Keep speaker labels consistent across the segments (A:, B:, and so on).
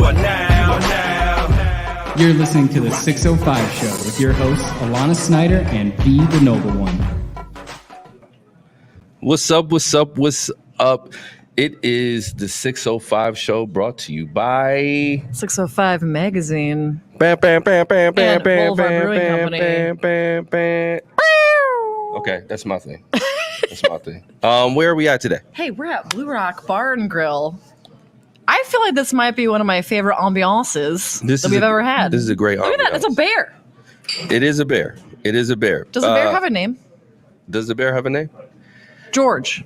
A: are now.
B: You're listening to the 605 Show with your hosts, Alana, Snyder, and V the Noble One.
C: What's up? What's up? What's up? It is the 605 Show brought to you by
D: 605 Magazine.
C: Bam, bam, bam, bam, bam,
D: And
C: bam,
D: Boulevard
C: bam,
D: Brewing
C: bam,
D: Company.
C: bam, bam, bam. Okay, that's my thing. That's my thing. Where are we at today?
D: Hey, we're at Blue Rock Bar and Grill. I feel like this might be one of my favorite ambiances that we've ever had.
C: This is a great
D: Look at that.
C: ambiance.
D: It's a bear.
C: It is a bear. It is a bear.
D: Does the bear have a name?
C: Does the bear have a name?
D: George.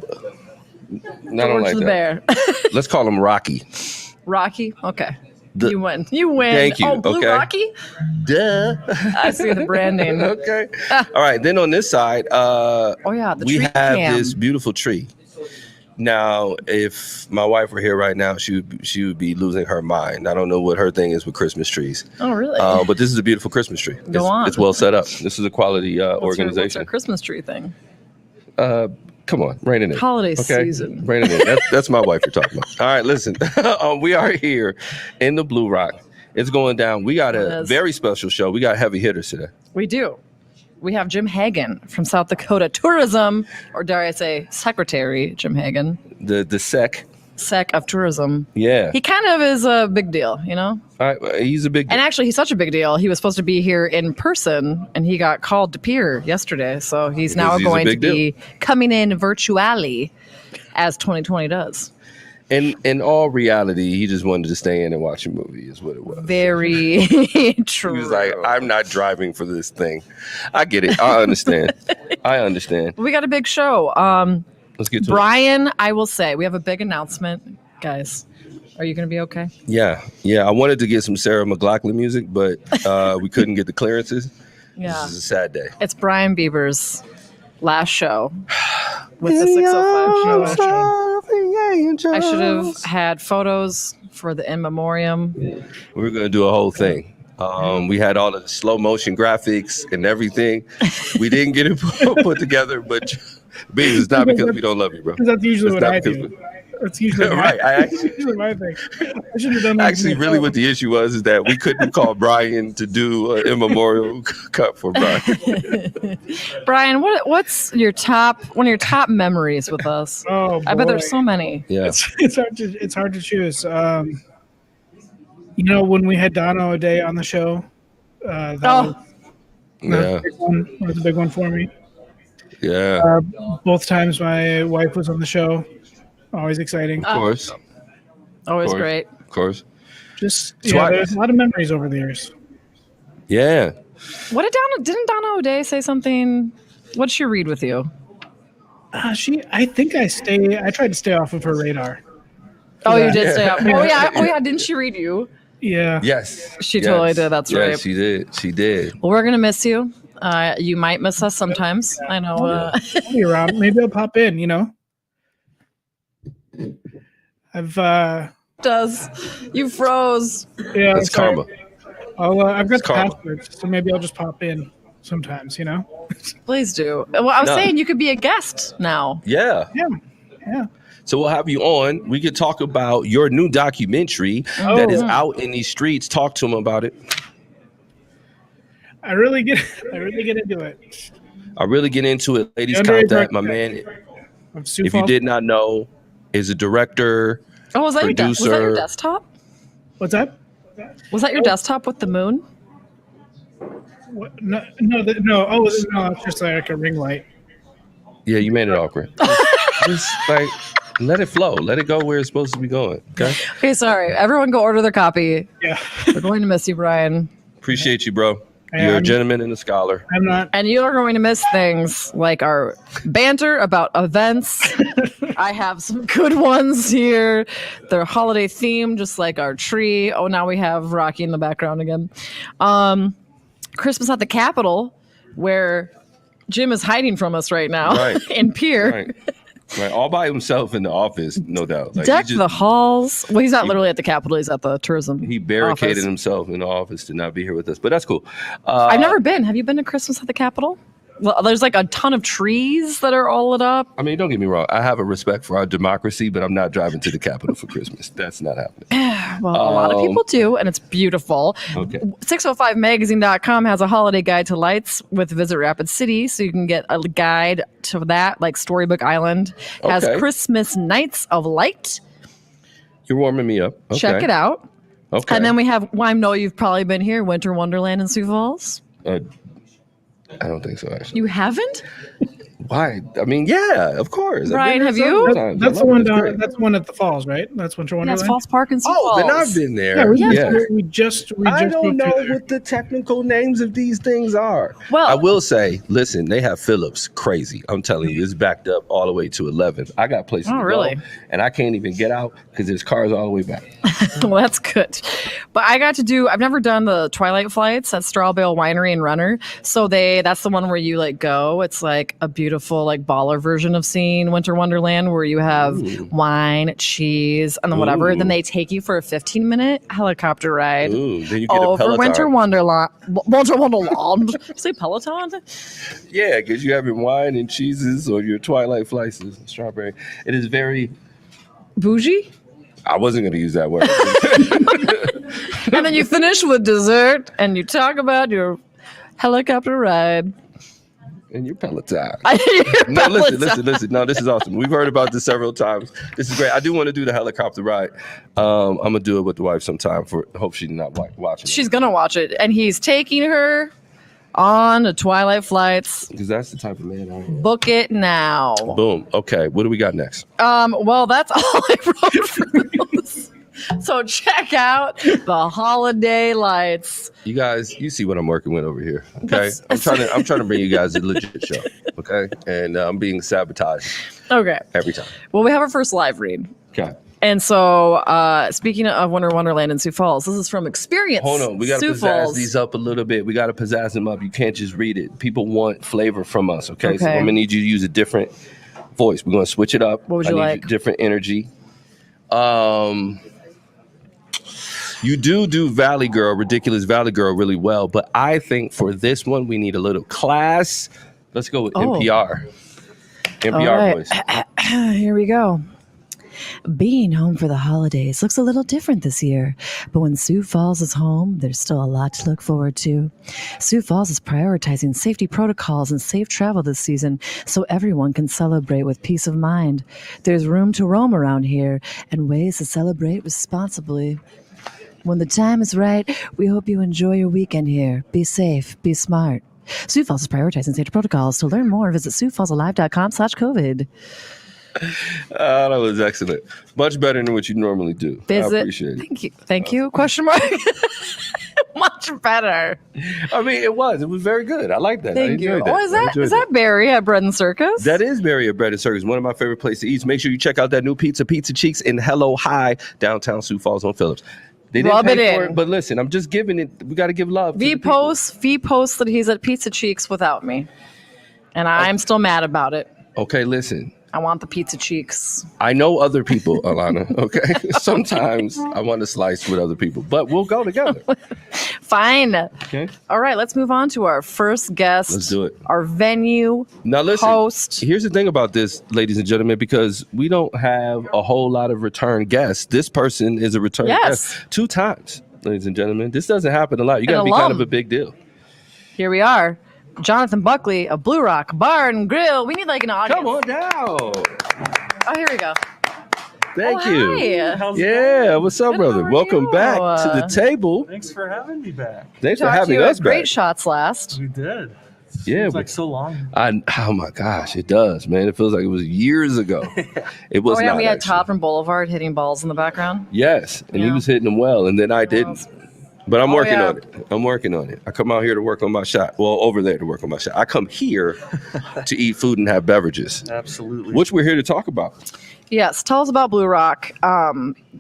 C: No, I don't like
D: the
C: that.
D: bear.
C: Let's call him Rocky.
D: Rocky? Okay. You win. You win.
C: Thank you.
D: Oh, Blue
C: Okay.
D: Rocky?
C: Duh.
D: I see the branding.
C: Okay. All right. Then on this side,
D: The
C: we
D: tree
C: have
D: cam.
C: this beautiful tree. Now, if my wife were here right now, she would be losing her mind. I don't know what her thing is with Christmas trees.
D: Oh, really?
C: But this is a beautiful Christmas tree.
D: Go on.
C: It's well set up. This is a quality
D: What's
C: organization.
D: our Christmas tree thing?
C: Come on, rein it in.
D: Holiday
C: okay?
D: season.
C: Rein it in. That's my wife you're talking about. All right, listen. We are here in the Blue Rock. It's going down. We got a very special show. We got heavy hitters today.
D: We do. We have Jim Hagen from South Dakota Tourism, or dare I say, Secretary Jim Hagen.
C: The
D: Sec of Tourism.
C: Yeah.
D: He kind of is a big deal, you know?
C: All right, he's a big deal.
D: And actually, he's such a big deal. He was supposed to be here in person, and he got called to appear yesterday. So he's now going to be coming in virtually, as 2020 does.
C: In all reality, he just wanted to stay in and watch a movie is what it was.
D: Very true.
C: He was like, I'm not driving for this thing. I get it. I understand.
D: We got a big show.
C: Let's get to
D: Brian, I will say, we have a big announcement. Guys, are you going to be okay?
C: Yeah. I wanted to get some Sarah McLachlan music, but we couldn't get the clearances.
D: Yeah.
C: This is a sad day.
D: It's Brian Bieber's last show with the 605 show. I should have had photos for the in memoriam.
C: We were going to do a whole thing. We had all the slow motion graphics and everything. We didn't get it put together, but Beans, it's not because we don't love you, bro.
E: That's usually what I do. That's usually
C: right.
E: usually my thing. I should have done that.
C: Actually, really, what the issue was is that we couldn't call Brian to do an immemorial cut for Brian.
D: Brian, what's your one of your top memories with us?
E: Oh, boy.
D: I bet there's so many.
C: Yeah,
E: it's hard to choose. You know, when we had Dono a day on the show, that was a big one for me.
C: Yeah.
E: Both times my wife was on the show. Always exciting.
C: Of course.
D: Always great.
C: Of course.
E: Just there's a lot of memories over the years.
C: Yeah.
D: Didn't Donna O'Day say something? What did she read with you?
E: I tried to stay off of her radar.
D: Oh, you did stay up. Oh yeah. Didn't she read you?
E: Yeah.
C: Yes.
D: She totally did. That's right.
C: Yes, she did. She did.
D: Well, we're gonna miss you. You might miss us sometimes. I know.
E: I'll be around. Maybe I'll pop in. You know.
D: You froze.
E: Yeah,
C: that's karma.
E: I've got the password, so maybe I'll just pop in sometimes. You know.
D: Please do. Well, I was saying you could be a guest now.
C: Yeah. So we'll have you on. We could talk about your new documentary that is out in these streets. Talk to them about it.
E: I really get into it.
C: I really get into it. Ladies, contact my man. If you did not know, is a director.
D: Oh, was that
C: producer.
D: was that your desktop?
E: What's that?
D: Was that your desktop with the moon?
E: What? No. Oh, no, it's just like a ring light.
C: Yeah, you made it awkward. Just like let it flow. Let it go where it's supposed to be going. Okay,
D: sorry. Everyone go order their copy.
E: Yeah.
D: We're going to miss you, Brian.
C: Appreciate you, bro. You're a gentleman and a scholar.
E: I'm not.
D: And you are going to miss things like our banter about events. I have some good ones here. They're holiday themed, just like our tree. Oh, now we have Rocky in the background again. Christmas at the Capitol, where Jim is hiding from us right now in Pier.
C: Right, all by himself in the office, no doubt. Like,
D: Deck the halls. Well, he's not literally at the Capitol. He's at the tourism.
C: He barricaded
D: office.
C: himself in the office to not be here with us, but that's cool.
D: I've never been. Have you been to Christmas at the Capitol? Well, there's like a ton of trees that are all lit up.
C: I mean, don't get me wrong. I have a respect for our democracy, but I'm not driving to the Capitol for Christmas. That's not happening.
D: Well, a lot of people do, and it's beautiful.
C: Okay.
D: 605magazine.com has a holiday guide to lights with Visit Rapid City, so you can get a guide to that, like Storybook Island. Has
C: Okay.
D: Christmas Nights of Light.
C: You're warming me up. Okay.
D: Check it out.
C: Okay.
D: And then we have, well, I know you've probably been here, Winter Wonderland in Sioux Falls.
C: I don't think so, actually.
D: You haven't?
C: Why? I mean, yeah, of course. I've
D: Brian,
C: been
D: have
C: there
D: you?
C: several times.
E: That's
C: I
E: the
C: love
E: one
C: it. It's
E: down.
C: great.
E: That's the one at the falls, right? That's Winter
D: Yes,
E: Wonderland.
D: Falls Park in Sioux
C: Oh,
D: Falls.
C: then I've been there.
E: Yeah,
C: Yeah.
E: we just
C: I
E: drove
C: don't
E: through
C: know
E: there.
C: what the technical names of these things are.
D: Well-
C: I will say, listen, they have Phillips crazy. I'm telling you, it's backed up all the way to 11th. I got places to
D: really?
C: go, and I can't even get out because there's cars all the way back.
D: Well, that's good. But I've never done the Twilight flights at Strawbale Winery and Runner. So that's the one where you like go. It's like a beautiful like baller version of seeing Winter Wonderland where you have wine, cheese, and then whatever.
C: Ooh.
D: Then they take you for a 15-minute helicopter ride
C: Ooh, then you get a
D: over
C: Peloton.
D: Winter Wonderland. Winter Wonderland. Did you say Peloton?
C: Yeah, because you're having wine and cheeses or your Twilight flights and strawberry. It is very.
D: Bougie.
C: I wasn't going to use that word.
D: And then you finish with dessert and you talk about your helicopter ride.
C: And your Peloton.
D: Your
C: No,
D: Peloton.
C: listen. No, this is awesome. We've heard about this several times. This is great. I do want to do the helicopter ride. I'm going to do it with the wife sometime. Hope she's not watching.
D: She's going to watch it. And he's taking her on the Twilight flights.
C: Because that's the type of man I am.
D: Book it now.
C: Boom. Okay. What do we got next?
D: Well, that's all I wrote for those. So check out the holiday lights.
C: You guys, you see what I'm working with over here. Okay. I'm trying to bring you guys a legit show. Okay. And I'm being sabotaged
D: Okay.
C: every time.
D: Well, we have our first live read.
C: Okay.
D: And so, speaking of Winter Wonderland in Sioux Falls, this is from Experience.
C: Hold on. We got to
D: Sioux
C: pizzazz
D: Falls.
C: these up a little bit. We got to pizzazz them up. You can't just read it. People want flavor from us. Okay. So
D: Okay.
C: I'm going to need you to use a different voice. We're going to switch it up.
D: What would
C: I
D: you
C: need
D: like?
C: Different energy. You do Valley Girl, Ridiculous Valley Girl really well. But I think for this one, we need a little class. Let's go with NPR. NPR
D: All right.
C: voice.
D: Here we go. Being home for the holidays looks a little different this year, but when Sioux Falls is home, there's still a lot to look forward to. Sioux Falls is prioritizing safety protocols and safe travel this season so everyone can celebrate with peace of mind. There's room to roam around here and ways to celebrate responsibly. When the time is right, we hope you enjoy your weekend here. Be safe, be smart. Sioux Falls is prioritizing safety protocols. To learn more, visit SiouxFallsAlive.com/COVID.
C: That was excellent. Much better than what you normally do. I appreciate it.
D: Thank you. Thank you. Question mark. Much better.
C: I mean, it was very good. I like that. I
D: Thank you.
C: enjoyed that.
D: Oh,
C: I enjoyed
D: is that Barry at Bread and Circus?
C: That is Barry at Bread and Circus, one of my favorite places to eat. Make sure you check out that new Pizza Cheeks in Hello High, downtown Sioux Falls on Phillips. They didn't
D: Rub
C: pay
D: it
C: for
D: in.
C: it, but listen, I'm just giving it. We got to give love.
D: V posts that he's at Pizza Cheeks without me, and I'm still mad about it.
C: Okay, listen.
D: I want the Pizza Cheeks.
C: I know other people, Alana. Okay, sometimes I want to slice with other people, but we'll go together.
D: Fine.
C: Okay.
D: All right, let's move on to our first guest.
C: Let's do it.
D: Our venue
C: Now listen.
D: host.
C: Here's the thing about this, ladies and gentlemen, because we don't have a whole lot of return guests. This person is a return
D: Yes.
C: guest 2 times, ladies and gentlemen. This doesn't happen a lot. You got to be
D: alum.
C: kind of a big deal.
D: Here we are. Jonathan Buckley of Blue Rock Bar and Grill. We need like an audience.
C: Come on down.
D: Oh, here we go.
C: Thank
D: Oh,
C: you.
D: hi.
F: How's it
C: Yeah,
F: going?
C: what's up,
D: Good,
C: brother?
D: how are
C: Welcome
D: you?
C: back to the table.
F: Thanks for having me back.
C: Thanks for
D: Talked to
C: having
D: you
C: us
D: at Great
C: back.
D: Shots last.
F: We did.
C: Yeah,
F: Seems like so long.
C: Oh my gosh, it does, man. It feels like it was years ago. It was
D: Oh, yeah,
C: not.
D: we had
C: actually.
D: Todd from Boulevard hitting balls in the background.
C: Yes, and he
D: Yeah.
C: was hitting them well, and then I didn't. But I'm
D: Oh,
C: working
D: yeah.
C: on it. I'm working on it. I come out here to work on my shot. Well, over there to work on my shot. I come here to eat food and have beverages,
F: Absolutely.
C: which we're here to talk about.
D: Yes, tell us about Blue Rock.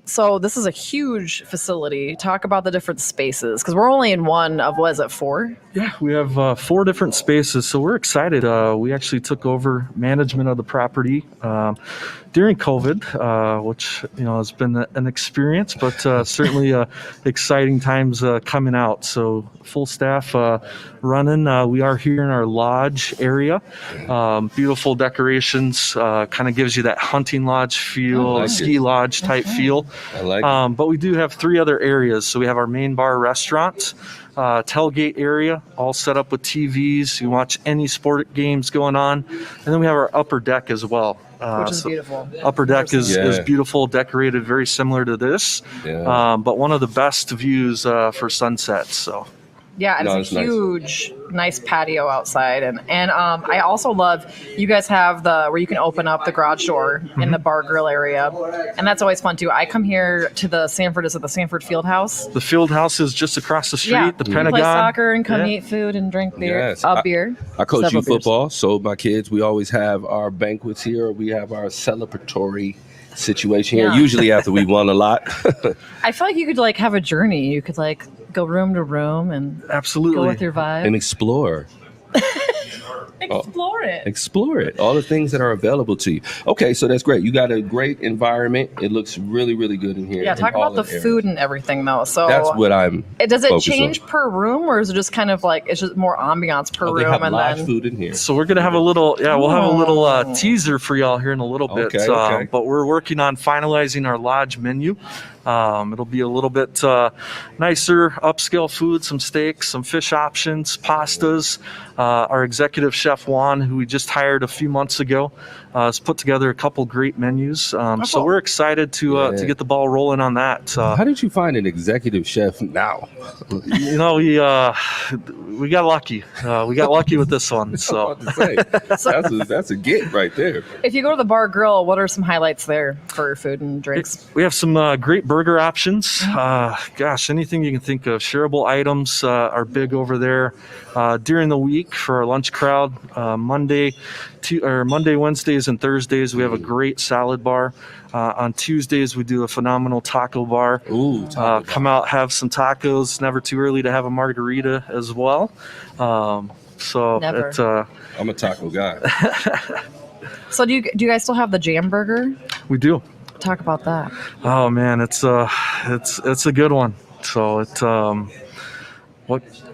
D: So this is a huge facility. Talk about the different spaces because we're only in one of, what is it, 4?
F: Yeah, we have 4 different spaces, so we're excited. We actually took over management of the property during COVID, which has been an experience, but certainly exciting times coming out. So full staff running. We are here in our lodge area. Beautiful decorations, kind of gives you that hunting lodge feel, ski lodge type feel.
C: I like it.
F: But we do have 3 other areas. So we have our main bar restaurant, tailgate area, all set up with TVs. You watch any sport games going on. And then we have our upper deck as well.
D: Which is beautiful.
F: Upper deck is beautiful, decorated very similar to this.
C: Yeah.
F: But one of the best views for sunsets. So.
D: Yeah, and it's a huge, nice patio outside, and I also love you guys have where you can open up the garage door in the bar grill area, and that's always fun too. I come here to the Sanford Field House.
F: The Field House is just across the street.
D: Yeah,
F: the
D: you
F: Pentagon.
D: play soccer and come eat food and drink beer.
C: Yes.
D: Beer.
C: I coach
D: Several
C: youth
D: beers.
C: football, so my kids, we always have our banquets here. We have our celebratory situation here,
D: Yeah.
C: usually after we won a lot.
D: I feel like you could have a journey. You could go room to room and
F: Absolutely.
D: go with your vibe.
C: And explore. Explore it. All the things that are available to you. Okay, so that's great. You got a great environment. It looks really, really good in here.
D: Yeah, talk about the
C: areas.
D: food and everything though. So
C: That's what I'm.
D: does it
C: focused
D: change
C: on.
D: per room, or is it just kind of it's just more ambiance per
C: They
D: room
C: have
D: and
C: live
D: then
C: food in here.
F: So we're gonna have a little, we'll have a little teaser for y'all here in a little bit.
C: Okay.
F: But we're working on finalizing our lodge menu. It'll be a little bit nicer, upscale food, some steaks, some fish options, pastas. Our executive chef Juan, who we just hired a few months ago, has put together a couple great menus. So we're excited to get the ball rolling on that.
C: How did you find an executive chef now?
F: We got lucky. We got lucky with this one. So.
C: That's a get right there.
D: if you go to the bar grill, what are some highlights there for food and drinks?
F: We have some great burger options. Anything you can think of. Shareable items are big over there. During the week for our lunch crowd, Monday, Wednesdays, and Thursdays, we have a great salad bar. On Tuesdays, we do a phenomenal taco bar.
C: Ooh,
F: Come out, have some tacos. Never too early to have a margarita as well.
D: Never.
C: I'm a taco guy.
D: So do you guys still have the jam burger?
F: We do.
D: Talk about that.
F: Oh man, it's a good one. So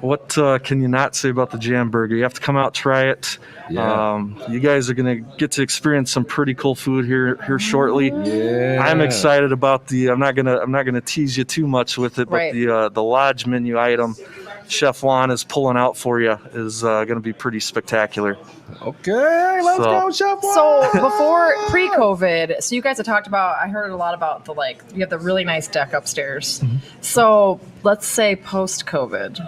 F: what can you not say about the jam burger? You have to come out, try it.
C: Yeah.
F: You guys are gonna get to experience some pretty cool food here shortly.
C: Yeah.
F: I'm excited about I'm not gonna tease you too much with it, but
D: Right.
F: the lodge menu item Chef Juan is pulling out for you is gonna be pretty spectacular.
C: Okay, let's
F: So-
C: go, Chef Juan.
D: So before pre-COVID, so you guys had talked about. I heard a lot about you have the really nice deck upstairs. So let's say post-COVID,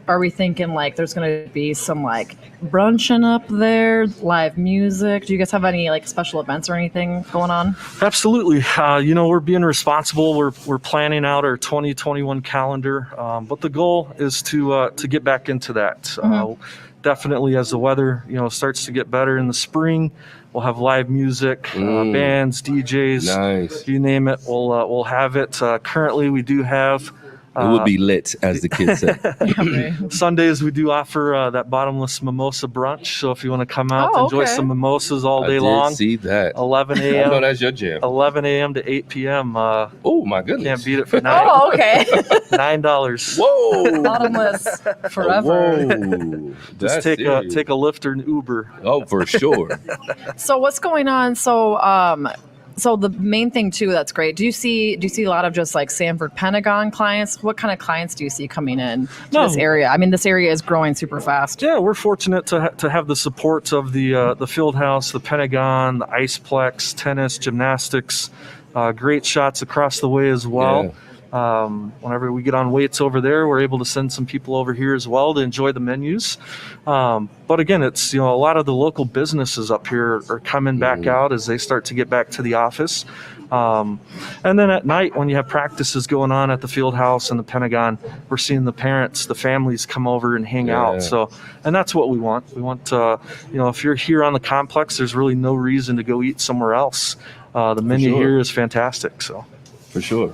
D: are we thinking there's going to be some brunching up there, live music? Do you guys have any special events or anything going on?
F: Absolutely. We're being responsible. We're planning out our 2021 calendar, but the goal is to get back into that. Definitely, as the weather starts to get better in the spring, we'll have live music, bands, DJs,
C: Nice.
F: you name it. We'll have it. Currently, we do have.
C: It would be lit, as the kids say.
F: Sundays we do offer that bottomless mimosa brunch. So if you want to come out, enjoy
D: okay.
F: some mimosas all
C: I
F: day
C: did
F: long.
C: see that.
F: 11
C: I know
F: a.m.
C: that's your jam.
F: 11 a.m. to 8 p.m.
C: Oh my goodness.
F: Can't beat it for $9.
D: Oh, okay.
F: $9.
C: Whoa.
D: Bottomless forever.
C: Whoa.
F: Just
C: That's
F: take
C: serious.
F: a Lyft or an Uber.
C: Oh, for sure.
D: So what's going on? So the main thing too that's great. Do you see a lot of just Sanford Pentagon clients? What kind of clients do you see coming in to this area? I mean, this area is growing super fast.
F: Yeah, we're fortunate to have the support of the field house, the Pentagon, the Iceplex, tennis, gymnastics, great shots across the way as well. Whenever we get on weights over there, we're able to send some people over here as well to enjoy the menus. But again, it's a lot of the local businesses up here are coming back out as they start to get back to the office. And then at night, when you have practices going on at the field house and the Pentagon, we're seeing the parents, the families come over and hang out. So, and that's what we want. We want if you're here on the complex, there's really no reason to go eat somewhere else. The menu
C: sure.
F: here is fantastic. So
C: For sure.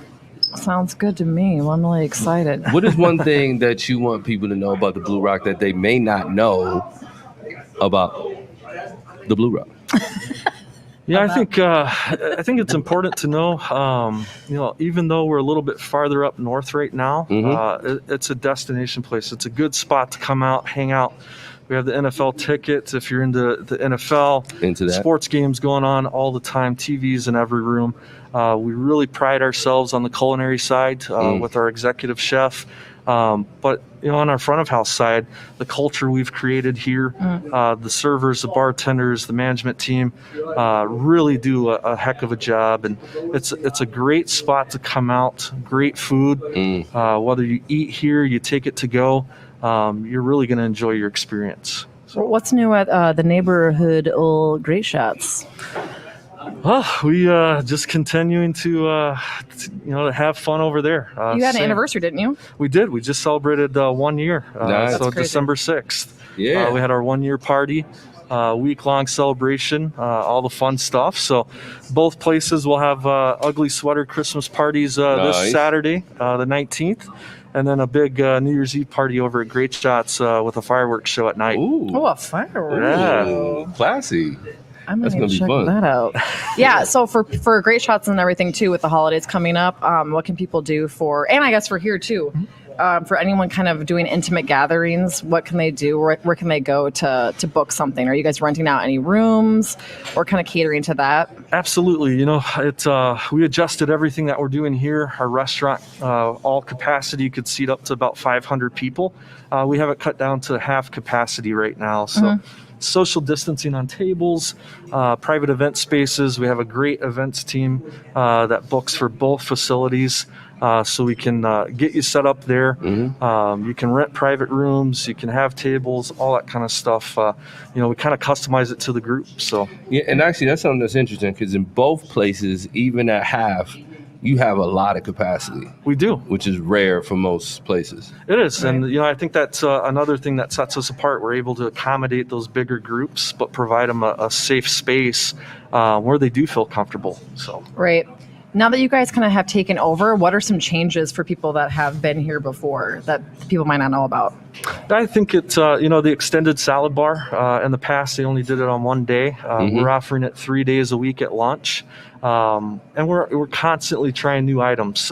D: Sounds good to me. Well, I'm really excited.
C: What is one thing that you want people to know about the Blue Rock that they may not know about the Blue Rock?
F: yeah, I think it's important to know. Even though we're a little bit farther up north right now, it's a destination place. It's a good spot to come out, hang out. We have the NFL tickets if you're into the NFL.
C: Into that.
F: Sports games going on all the time, TVs in every room. We really pride ourselves on the culinary side with our executive chef. But on our front of house side, the culture we've created here, the servers, the bartenders, the management team really do a heck of a job. And it's a great spot to come out, great food. Whether you eat here, you take it to go, you're really going to enjoy your experience.
D: So what's new at the neighborhood old Great Shots?
F: Well, we just continuing to have fun over there.
D: You had an anniversary, didn't you?
F: We did. We just celebrated 1 year.
C: Nice.
F: So
D: That's crazy.
F: December 6th.
C: Yeah.
F: We had our 1 year party, week-long celebration, all the fun stuff. So both places will have ugly sweater Christmas parties
C: Nice.
F: this Saturday, the 19th. And then a big New Year's Eve party over at Great Shots with a fireworks show at night.
C: Ooh.
D: Oh, a firework.
F: Yeah.
C: Classy.
D: I'm
C: That's
D: gonna
C: gonna be
D: check
C: fun.
D: that out. Yeah, so for Great Shots and everything too, with the holidays coming up, what can people do and I guess for here too, for anyone kind of doing intimate gatherings, what can they do? Where can they go to book something? Are you guys renting out any rooms or kind of catering to that?
F: Absolutely. We adjusted everything that we're doing here. Our restaurant, all capacity could seat up to about 500 people. We have it cut down to half capacity right now. So social distancing on tables, private event spaces. We have a great events team that books for both facilities. So we can get you set up there. You can rent private rooms. You can have tables, all that kind of stuff. We kind of customize it to the group. So
C: Yeah, and actually that's something that's interesting because in both places, even at half, you have a lot of capacity.
F: we do.
C: Which is rare for most places.
F: It is. And, I think that's another thing that sets us apart. We're able to accommodate those bigger groups, but provide them a safe space where they do feel comfortable. So
D: Right. Now that you guys kind of have taken over, what are some changes for people that have been here before that people might not know about?
F: I think it's, the extended salad bar. In the past, they only did it on 1 day. We're offering it 3 days a week at lunch. And we're constantly trying new items.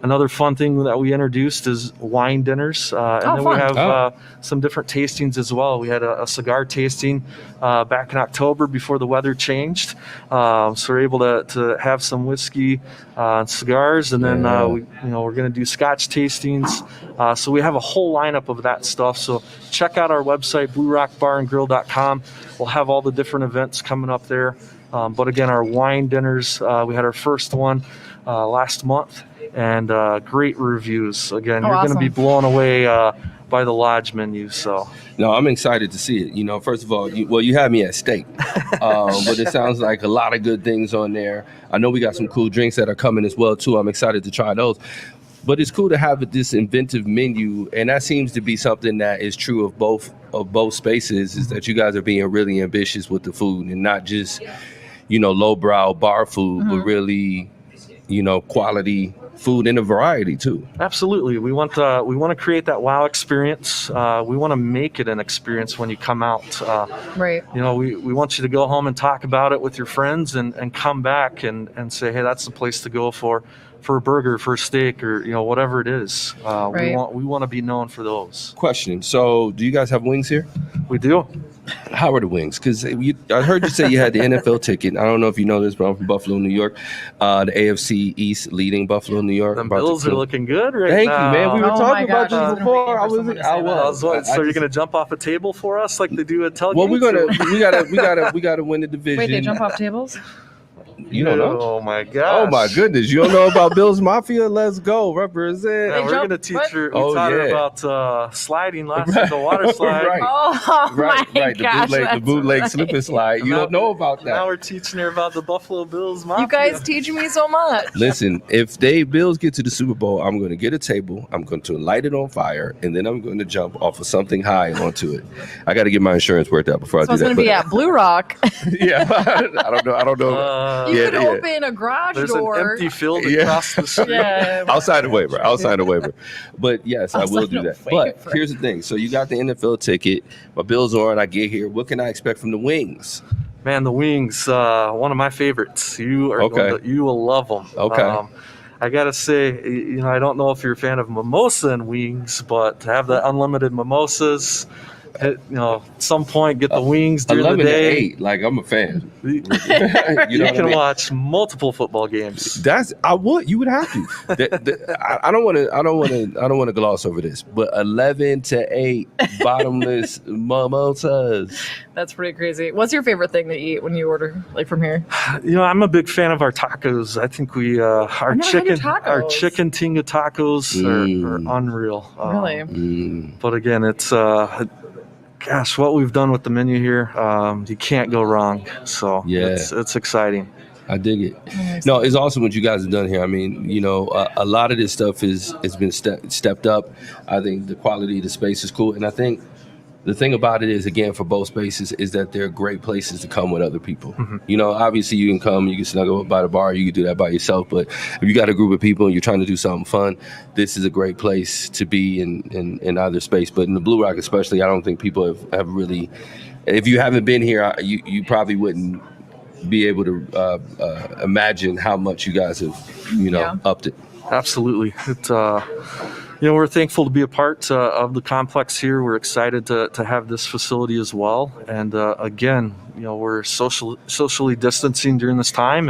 F: Another fun thing that we introduced is wine dinners. And then
D: fun.
F: we have some different tastings as well. We had a cigar tasting back in October before the weather changed. So we're able to have some whiskey and cigars. And then we're going to do Scotch tastings. So we have a whole lineup of that stuff. So check out our website, bluerockbarandgrill.com. We'll have all the different events coming up there. But again, our wine dinners, we had our first one last month, and great reviews. Again, you're going to be blown away by the lodge menu. So
C: No, I'm excited to see it. First of all, you have me at steak, but it sounds like a lot of good things on there. I know we got some cool drinks that are coming as well too. I'm excited to try those. But it's cool to have this inventive menu, and that seems to be something that is true of both spaces. Is that you guys are being really ambitious with the food and not just lowbrow bar food, but really quality food in a variety too.
F: absolutely, we want to create that wow experience. We want to make it an experience when you come out.
D: Right.
F: We want you to go home and talk about it with your friends and come back and say, hey, that's the place to go for a burger, for a steak, or whatever it is.
D: Right.
F: We want to be known for those.
C: Question: so, do you guys have wings here?
F: We do.
C: How are the wings? Because I heard you say you had the NFL ticket. I don't know if you know this, but I'm from Buffalo, New York. The AFC East leading Buffalo, New York.
F: The Bills are looking good right
C: Thank
F: now.
C: you, man. We were
D: Oh
C: talking
D: my
C: about
D: gosh,
C: this
D: I've been
C: before.
D: waiting
C: I
D: for someone to say
C: was.
F: So you're going to jump off a table for us like they do at tailgates?
C: Well, we gotta win the division.
D: Wait, they jump off tables?
C: You don't know?
F: Oh my gosh.
C: Oh my goodness! You don't know about Bills Mafia? Let's go represent.
F: Yeah, we're
D: jump-
F: going to teach
D: what?
F: her. We
C: Oh,
F: taught her
C: yeah.
F: about sliding last week, the water slide.
C: Right.
D: Oh
C: Right,
D: my
C: right.
D: gosh,
C: The
D: that's
C: bootleg
D: right.
C: slip and slide. You don't know about
F: Now
C: that.
F: we're teaching her about the Buffalo Bills Mafia.
D: You guys teaching me so much.
C: Listen, if Bills get to the Super Bowl, I'm going to get a table. I'm going to light it on fire, and then I'm going to jump off of something high onto it. I got to get my insurance worked out before
D: So
C: I
D: it's
C: do
D: going
C: that.
D: to be at Blue Rock.
C: Yeah, I don't know.
D: You could open a garage
F: There's
D: door.
F: an empty field across the street.
D: Yeah.
C: outside the waiver. But yes, I will
D: Outside
C: do
D: the
C: that. But
D: waiver.
C: here's the thing. So you got the NFL ticket. My bill's on. I get here. What can I expect from the wings?
F: Man, the wings, one of my favorites. You will love them.
C: Okay.
F: I gotta say, I don't know if you're a fan of mimosa and wings, but to have the unlimited mimosas, at some point get the wings during
C: 11
F: the day.
C: to 8. Like, I'm a fan.
F: You
C: know what I
F: can
C: mean?
F: watch multiple football games.
C: You would have to. I don't want to gloss over this, but 11 to 8 bottomless mimosas.
D: That's pretty crazy. What's your favorite thing to eat when you order, like from here?
F: I'm a big fan of our tacos. I think our chicken tinga tacos are unreal.
D: Really?
F: But again, it's gosh, what we've done with the menu here, you can't go wrong. So it's exciting.
C: I dig it. No, it's awesome what you guys have done here. I mean, a lot of this stuff has been stepped up. I think the quality of the space is cool, and I think the thing about it is, again, for both spaces, is that they're great places to come with other people. Mm-hmm. Obviously you can come, you can snuggle up by the bar, you can do that by yourself. But if you got a group of people and you're trying to do something fun, this is a great place to be in either space. But in the Blue Rock especially, I don't think people have really, if you haven't been here, you probably wouldn't be able to imagine how much you guys have, upped it.
F: Absolutely. We're thankful to be a part of the complex here. We're excited to have this facility as well. And again, we're socially distancing during this time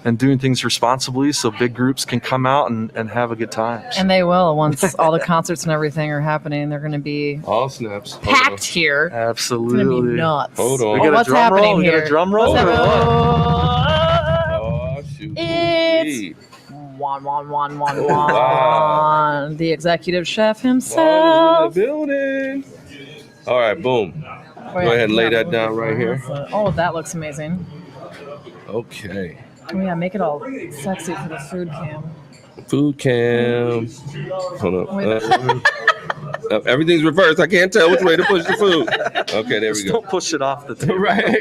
F: and doing things responsibly so big groups can come out and have a good time.
D: And they will once all the concerts and everything are happening. They're going to be
C: all snaps
D: packed here.
F: Absolutely.
D: It's going to be nuts.
C: Hold on.
F: We got
D: what's
F: a drum
D: happening
F: roll?
D: here?
F: We got a drum roll?
C: Oh, shoot.
D: It's one.
C: Wow.
D: The executive chef
C: Oh,
D: himself.
C: in the building. All right, boom. Go ahead and lay that down right here.
D: Oh, that looks amazing.
C: Okay.
D: Oh yeah, make it all sexy for the food cam.
C: Food cam. Hold
D: Wait.
C: on. Everything's reversed. I can't tell which way to push the food. Okay, there we
F: Just
C: go.
F: don't push it off the table.
C: Right.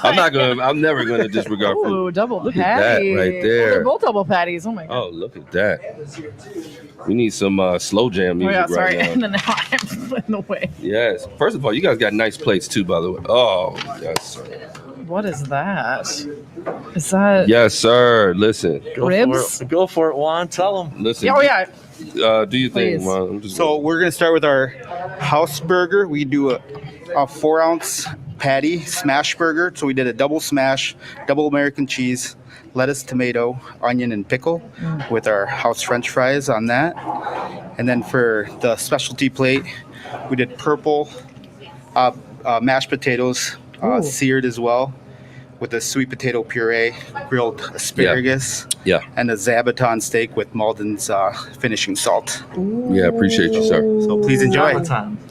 C: I'm never gonna disregard food.
D: Ooh, double
C: Look at that
D: patty.
C: right
D: Oh,
C: there.
D: they're both double patties. Oh my god.
C: Oh, look at that. We need some slow jam music
D: Oh yeah, sorry.
C: right
D: And
C: now.
D: then I'm in the way.
C: Yes. First of all, you guys got nice plates too, by the way. Oh, yes, sir.
D: What is that? Is that
C: Yes, sir. Listen.
D: ribs?
F: Go for it, Juan. Tell them.
C: Listen.
D: Oh yeah.
C: Do you think?
D: Please.
C: Well, I'm just
G: So we're gonna start with our house burger. We do a 4-ounce patty smash burger. So we did a double smash, double American cheese, lettuce, tomato, onion, and pickle with our house French fries on that. And then for the specialty plate, we did purple mashed potatoes, seared as well, with a sweet potato puree, grilled asparagus, and a zabuton steak with Malden's finishing salt.
C: Yeah, appreciate you, sir.
G: So please enjoy.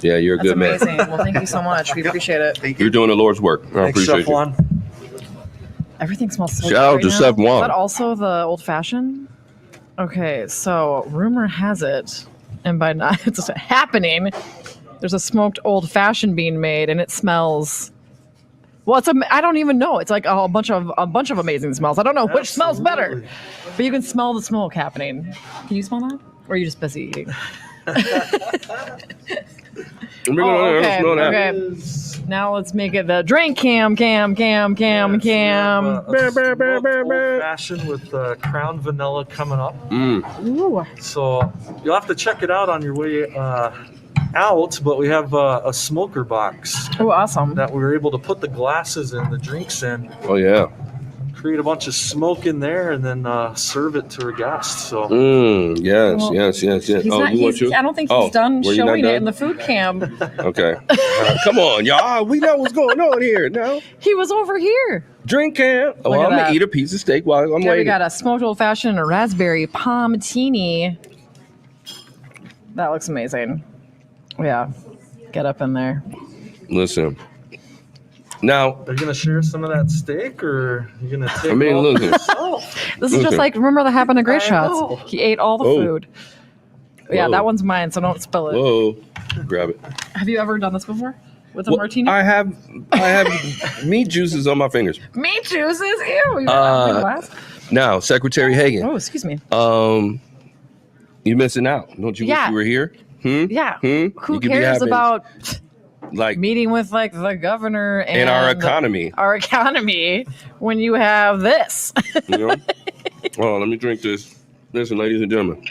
C: Yeah, you're a
D: That's
C: good man.
D: amazing. Well, thank you so much. We appreciate it.
G: Thank you.
C: You're doing the Lord's work. I
F: Thanks,
C: appreciate
F: Chef
C: you.
F: Juan.
D: Everything smells so
C: Shout out
D: good
C: to
D: right
C: Chef
D: now.
C: Juan.
D: Is that also the old fashioned? Okay, so rumor has it, and by not it's happening, there's a smoked old fashioned being made, and it smells. Well, I don't even know. It's like a bunch of amazing smells. I don't know which smells better, but you can smell the smoke happening. Can you smell that, or are you just busy eating? Okay. Now let's make it the drink cam.
F: Old fashioned with crown vanilla coming up.
D: Ooh.
F: So you'll have to check it out on your way out, but we have a smoker box
D: Oh, awesome.
F: that we were able to put the glasses in, the drinks in,
C: Oh, yeah.
F: create a bunch of smoke in there, and then serve it to our guests. So
C: Yes,
D: Well,
C: yes.
D: He's
C: Oh,
D: not,
C: you want
D: he's,
C: you?
D: I don't think
C: Oh,
D: he's done
C: were you not
D: showing it
C: done?
D: in the food cam.
C: Okay. Come on, y'all. We know what's going on here now.
D: He was over here.
C: Drink cam. Oh,
D: Look at
C: I'm going
D: that.
C: to eat a piece of steak while I'm
D: Yeah, we
C: waiting.
D: got a smoked old fashioned and a raspberry palmatini. That looks amazing. Yeah, get up in there.
C: Listen. Now,
F: are you gonna share some of that steak, or are you gonna take?
C: I mean,
F: all
C: listen.
D: This is just like, remember that happened to Great
F: I know.
D: Shots. He ate all the
C: Whoa.
D: food. Yeah,
C: Whoa.
D: that one's mine, so don't spill it.
C: Whoa. Grab it.
D: Have you ever done this before? with a martini?
C: I have meat juices on my fingers.
D: Meat juices? Ew. You got a glass?
C: Now, Secretary Hagen.
D: Oh, excuse me.
C: You're missing out. Don't you wish you were here?
D: Yeah.
C: You
D: Who
C: could be
D: cares
C: having,
D: about
C: like
D: meeting with like the governor and
C: our economy?
D: Our economy when you have this.
C: You know? Oh, let me drink this. Listen, ladies and gentlemen.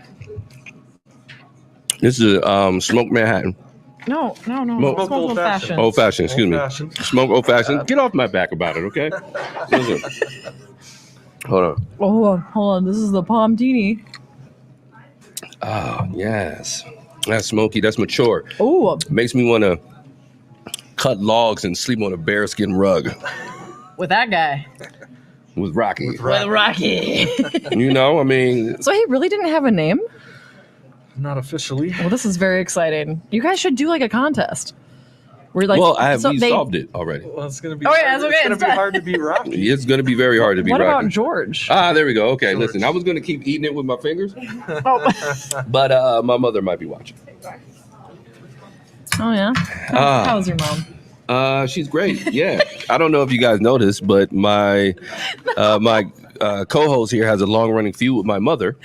C: This is smoked Manhattan.
D: No.
C: Smoke
D: old fashioned.
C: Old fashioned, excuse me.
F: Old-fashioned.
C: Smoke old fashioned. Get off my back about it, okay? Listen. Hold on.
D: Oh, hold on. This is the Palmdini.
C: Oh, yes. That's smoky. That's mature.
D: Oh,
C: Makes me want to cut logs and sleep on a bearskin rug
D: with that guy.
C: with Rocky.
D: With Rocky.
C: You know, I mean,
D: So he really didn't have a name?
F: Not officially.
D: Well, this is very exciting. You guys should do like a contest. Where like,
C: we solved it already.
F: Well, it's gonna be.
D: Oh, yeah,
F: hard.
D: that's okay,
F: It's gonna
D: it's
F: be
D: done.
F: hard to beat Rocky.
C: It's going to be very hard to be
D: what
C: Rocky.
D: about George?
C: There we go. Okay,
F: George.
C: listen, I was going to keep eating it with my fingers,
D: Oh,
C: but my mother might be watching.
D: oh yeah. How's your mom?
C: She's great. Yeah. I don't know if you guys noticed, but my co-host here has a long-running feud with my mother.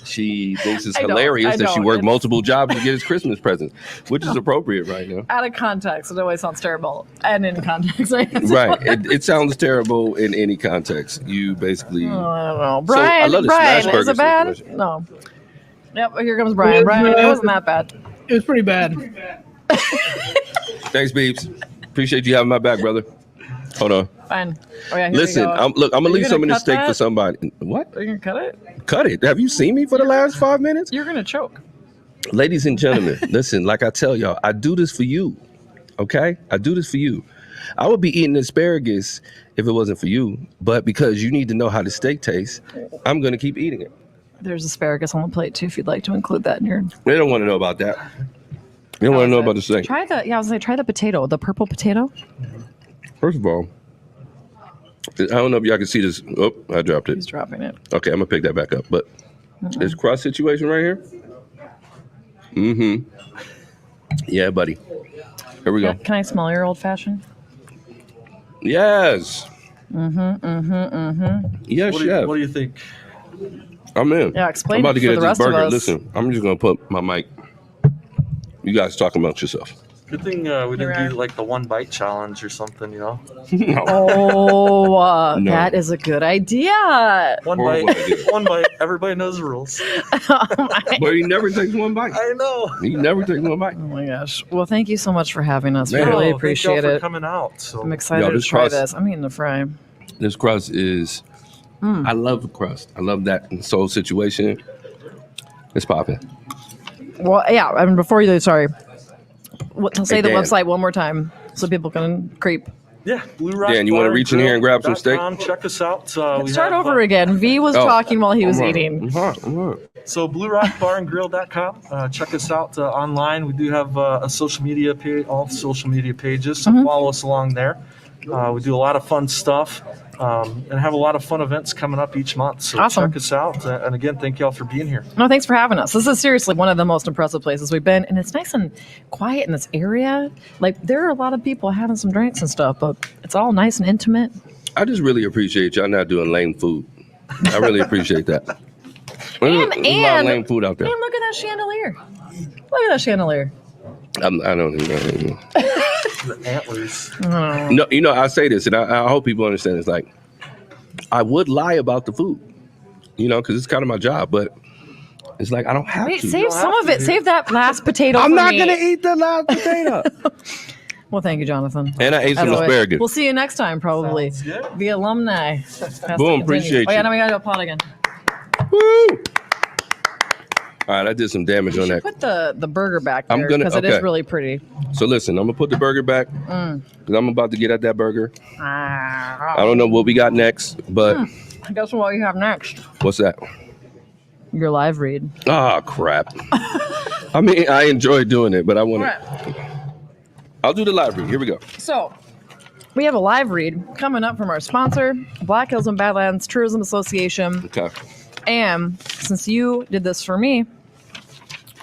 C: She thinks it's
D: I don't.
C: hilarious
D: I
C: that she
D: don't.
C: worked
D: It's-
C: multiple jobs to get his Christmas presents, which is appropriate right now.
D: Out of context, it always sounds terrible. And in context, right?
C: Right. It sounds terrible in any context. You basically.
D: Oh, I don't know.
C: I
D: Brian,
C: love the
D: Brian,
C: smash
D: is
C: burger
D: it bad?
C: situation.
D: No. Yep, here comes Brian. Brian, it wasn't that bad.
E: It was pretty bad.
C: Thanks, Beeps. Appreciate you having my back, brother. Hold on.
D: Fine. Oh, yeah, here
C: Listen,
D: we go.
C: I'm gonna
D: you
C: leave some of
D: gonna
C: this
D: cut
C: steak for
D: that?
C: somebody. What?
D: Are you going to cut it?
C: Cut it. Have you seen me for the last 5 minutes?
D: You're going to choke.
C: Ladies and gentlemen, listen, like I tell y'all, I do this for you. Okay? I do this for you. I would be eating asparagus if it wasn't for you, but because you need to know how the steak tastes, I'm going to keep eating it.
D: There's asparagus on the plate, too, if you'd like to include that in your...
C: They don't want to know about that. They don't want to know about the steak.
D: Try the... Yeah, I was going to try the potato, the purple potato.
C: First of all, I don't know if y'all can see this. Oh, I dropped
D: He's
C: it.
D: dropping it.
C: Okay, I'm going to pick that back up. But this crust situation right here. Mm-hmm. Yeah, buddy. Here we go.
D: Can I smell your old-fashioned?
C: Yes. Yes, chef.
F: What do you think?
C: I'm in.
D: Yeah, explain
C: I'm about to
D: it for
C: get
D: the
C: at this
D: rest of
C: burger.
D: us.
C: Listen, I'm just going to put my mic. You guys talk amongst yourself.
F: Good thing we
D: Here we
F: didn't
D: are.
F: do like the one bite challenge or something, you know?
C: No.
D: Oh,
C: No.
D: that is a good idea.
F: One
C: Horrible
F: bite,
C: idea.
F: one bite. Everybody knows the rules.
C: But he never takes one bite.
F: I know.
C: He never takes one bite.
D: Oh my gosh. Well, thank you so much for having us. We
C: Man.
D: really
F: Oh, thank y'all
D: appreciate
F: for
D: it.
F: coming out. So
D: I'm excited
C: Yo,
D: to
C: this
D: try
C: crust-
D: this. I'm eating the fry.
C: This crust is, I love the crust. I love that soul situation. It's popping.
D: Well, yeah. I mean, before you do, sorry. Say
C: Hey,
D: the
C: Dan.
D: website one more time so people can creep.
F: yeah, Blue Rock.
C: Dan, you wanna reach in here and grab some steak?
F: Check us out. We
D: Start
F: have,
D: over again. V was
C: Oh,
D: talking while he was
C: I'm right.
D: eating.
C: I'm right. I'm right.
F: So BlueRockBarandGrill.com. Check us out online. We do have a social media page, all social media pages. So follow us along there. We do a lot of fun stuff and have a lot of fun events coming up each month. So
D: Awesome.
F: check us out. And again, thank y'all for being here.
D: No, thanks for having us. This is seriously one of the most impressive places we've been, and it's nice and quiet in this area. Like, there are a lot of people having some drinks and stuff, but it's all nice and intimate.
C: I just really appreciate y'all not doing lame food. I really appreciate that. There's a lot of
D: and-
C: lame food out there.
D: Man, look at that chandelier. Look at that chandelier.
C: I don't even know.
F: The antlers.
C: No, you know, I say this, and I hope people understand. It's like, I would lie about the food, you know, because it's kind of my job, but it's like, I don't have
D: Wait,
C: to.
D: save some of it. Save that last potato
C: I'm
D: for
C: not
D: me.
C: going to eat the last potato.
D: Well, thank you, Jonathan.
C: And I ate some
D: As always.
C: asparagus.
D: We'll see you next time, probably.
F: Sounds good.
D: The alumni. has to
C: Boom,
D: continue.
C: appreciate
D: Oh, yeah,
C: you.
D: now we got to applaud again.
C: Woo! All right, I did some damage on that.
D: Put the burger back
C: I'm
D: there
C: gonna-
D: because it is
C: okay.
D: really pretty.
C: So listen, I'm going to put the burger back because I'm about to get at that burger.
D: Ah,
C: I don't know what we got next, but
D: guess what you have next?
C: what's that?
D: Your live read.
C: Ah, crap. I mean, I enjoy doing it, but I want
D: All
C: to.
D: right.
C: I'll do the live read. Here we go.
D: So, we have a live read coming up from our sponsor, Black Hills and Badlands Tourism Association.
C: Okay.
D: And since you did this for me,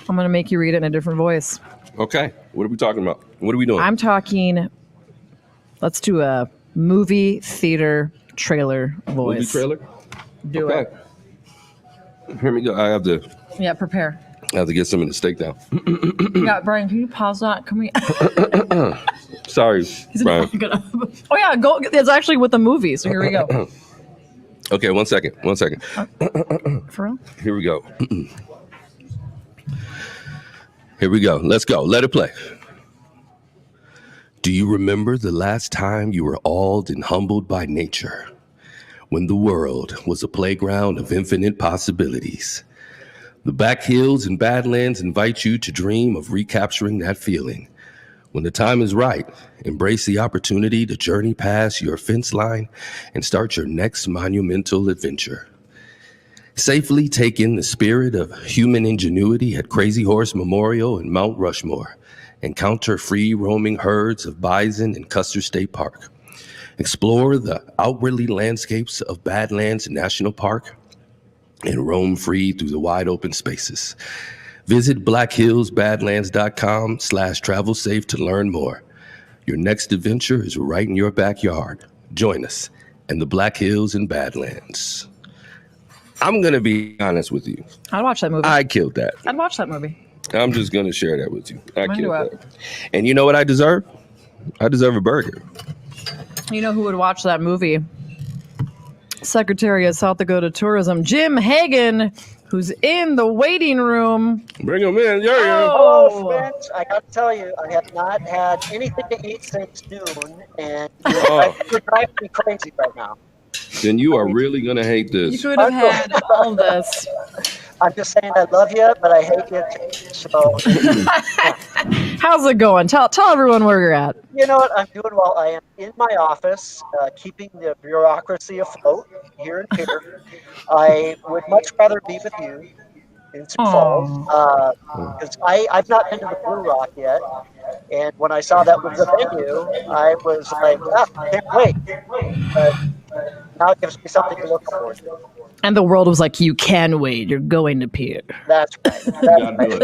D: I'm going to make you read it in a different voice.
C: Okay. What are we talking about? What are we doing?
D: I'm talking, let's do a movie theater trailer voice.
C: Movie trailer?
D: Do it.
C: Here we go. I have to
D: Prepare.
C: get some of the steak down.
D: Yeah, Brian, can you pause that? Can we?
C: Sorry, Brian.
D: Oh yeah, go. It's actually with the movie. So here we go.
C: Okay, one second.
D: For real?
C: Here we go. Here we go. Let's go. Let it play. Do you remember the last time you were awed and humbled by nature? When the world was a playground of infinite possibilities. The back hills and badlands invite you to dream of recapturing that feeling. When the time is right, embrace the opportunity to journey past your fence line and start your next monumental adventure. Safely take in the spirit of human ingenuity at Crazy Horse Memorial and Mount Rushmore. Encounter free roaming herds of bison in Custer State Park. Explore the outwardly landscapes of Badlands National Park and roam free through the wide open spaces. Visit blackhillsbadlands.com/travel safe to learn more. Your next adventure is right in your backyard. Join us in the Black Hills and Badlands. I'm going to be honest with you.
D: I'd watch that movie.
C: I killed that.
D: I'd watch that movie.
C: I'm just going to share that with you. I killed
D: into
C: that. And you know what I deserve? I deserve a burger.
D: You know who would watch that movie? Secretary of South Dakota Tourism, Jim Hagen, who's in the waiting room.
C: Bring him in. There you go.
H: Oh, Spence, I got to tell you, I have not had anything to eat since noon, and you're driving me crazy right now.
C: Then you are really going to hate this.
D: You could have had all this.
H: I'm just saying I love you, but I hate you too. So,
D: How's it going? Tell everyone where you're at.
H: you know what? I'm doing well. I am in my office, keeping the bureaucracy afloat here in Pitter. I would much rather be with you in Sioux Falls because I've not been to the Blue Rock yet. And when I saw that was the venue, I was like, can't wait. But now it gives me something to look forward to.
D: And the world was like, you can wait. You're going to Pier.
H: That's right.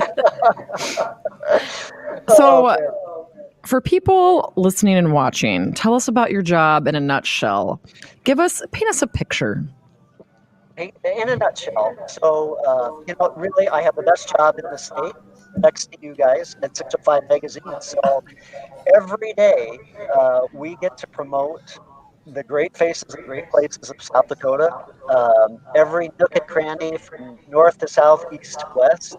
D: So, for people listening and watching, tell us about your job in a nutshell. Paint us a picture.
H: In a nutshell, so really, I have the best job in the state, next to you guys at 605 Magazine. So every day, we get to promote the great faces and great places of South Dakota. Every nook and cranny from north to south, east to west,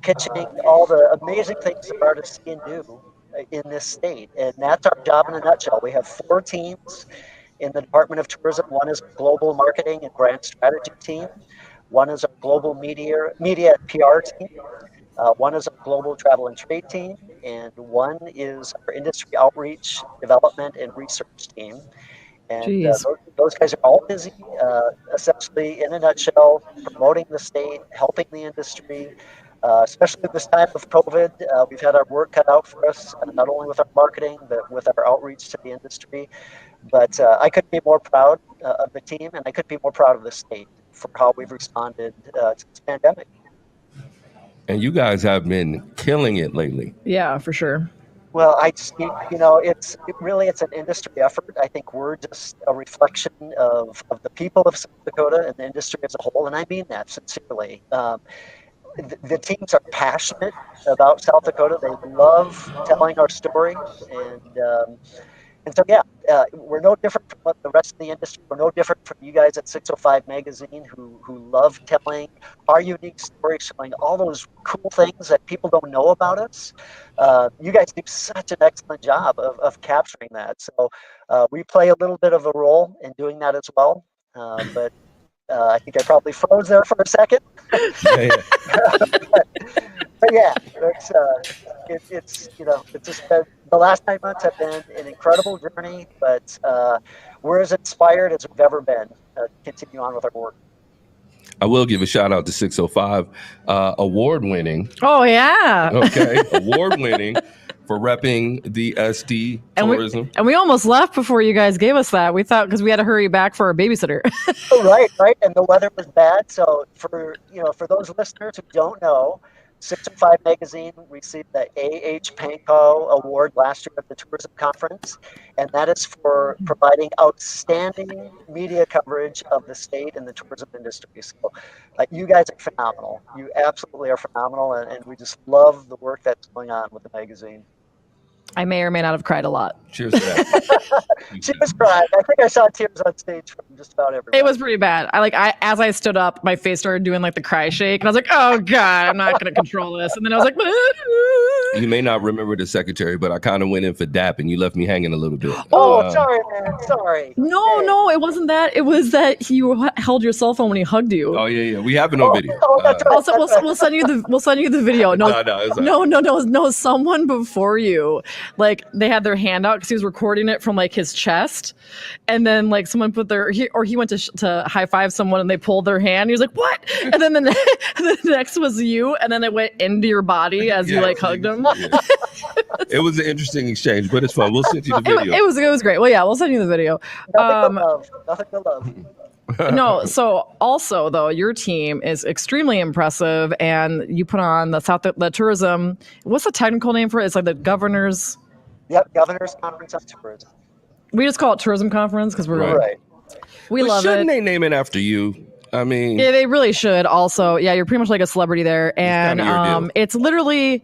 H: pitching all the amazing things that artists can do in this state. And that's our job in a nutshell. We have 4 teams in the Department of Tourism. One is global marketing and brand strategy team. One is a global media and PR team. One is a global travel and trade team, and one is our industry outreach, development, and research team. And those guys are all busy, essentially, in a nutshell, promoting the state, helping the industry, especially this time of COVID. We've had our work cut out for us, not only with our marketing, but with our outreach to the industry. But I couldn't be more proud of the team, and I couldn't be more proud of the state for how we've responded to this pandemic.
C: And you guys have been killing it lately.
D: Yeah, for sure.
H: Well, it's an industry effort. I think we're just a reflection of the people of South Dakota and the industry as a whole, and I mean that sincerely. The teams are passionate about South Dakota. They love telling our story, and so we're no different from what the rest of the industry. We're no different from you guys at 605 Magazine who love telling our unique story, showing all those cool things that people don't know about us. You guys do such an excellent job of capturing that. So we play a little bit of a role in doing that as well. But I think I probably froze there for a second. But yeah, it's just been, the last 9 months have been an incredible journey, but we're as inspired as we've ever been to continue on with our work.
C: I will give a shout out to 605, award winning.
D: Oh, yeah.
C: Okay. Award winning for repping the SD tourism.
D: And we almost left before you guys gave us that. We thought, because we had to hurry back for our babysitter.
H: Right. And the weather was bad. So for those listeners who don't know, 605 Magazine received the A.H. Pankow Award last year at the Tourism Conference, and that is for providing outstanding media coverage of the state and the tourism industry. So you guys are phenomenal. You absolutely are phenomenal, and we just love the work that's going on with the magazine.
D: I may or may not have cried a lot.
C: Cheers to that.
H: She was crying. I think I saw tears on stage from just about everyone.
D: It was pretty bad. As I stood up, my face started doing like the cry shake, and I was like, "Oh God, I'm not going to control this." And then I was like,
C: You may not remember the secretary, but I kind of went in for dap, and you left me hanging a little bit.
H: Sorry, man. Sorry.
D: No, it wasn't that. It was that you held your cell phone when he hugged you.
C: Oh yeah. We have it on video.
H: That's right.
D: Also, we'll send you the video. No. Someone before you, like they had their hand out because he was recording it from like his chest, and then like someone put he went to high five someone and they pulled their hand. He was like, "What?" And then the next was you, and then it went into your body as you like hugged him.
C: Yeah. It was an interesting exchange, but it's fun. We'll send you the video.
D: It was great. Well, yeah, we'll send you the video.
H: Nothing but love.
D: No, so also though, your team is extremely impressive, and you put on the tourism. What's the technical name for it? It's like the governor's.
H: Yep, Governor's Conference on Tourism.
D: We just call it tourism conference because we're
H: Right.
D: We
C: But
D: love
C: shouldn't
D: it.
C: they name it after you? I mean,
D: Yeah, they really should. Also, yeah, you're pretty much like a celebrity there, and
C: kinda your deal.
D: it's literally.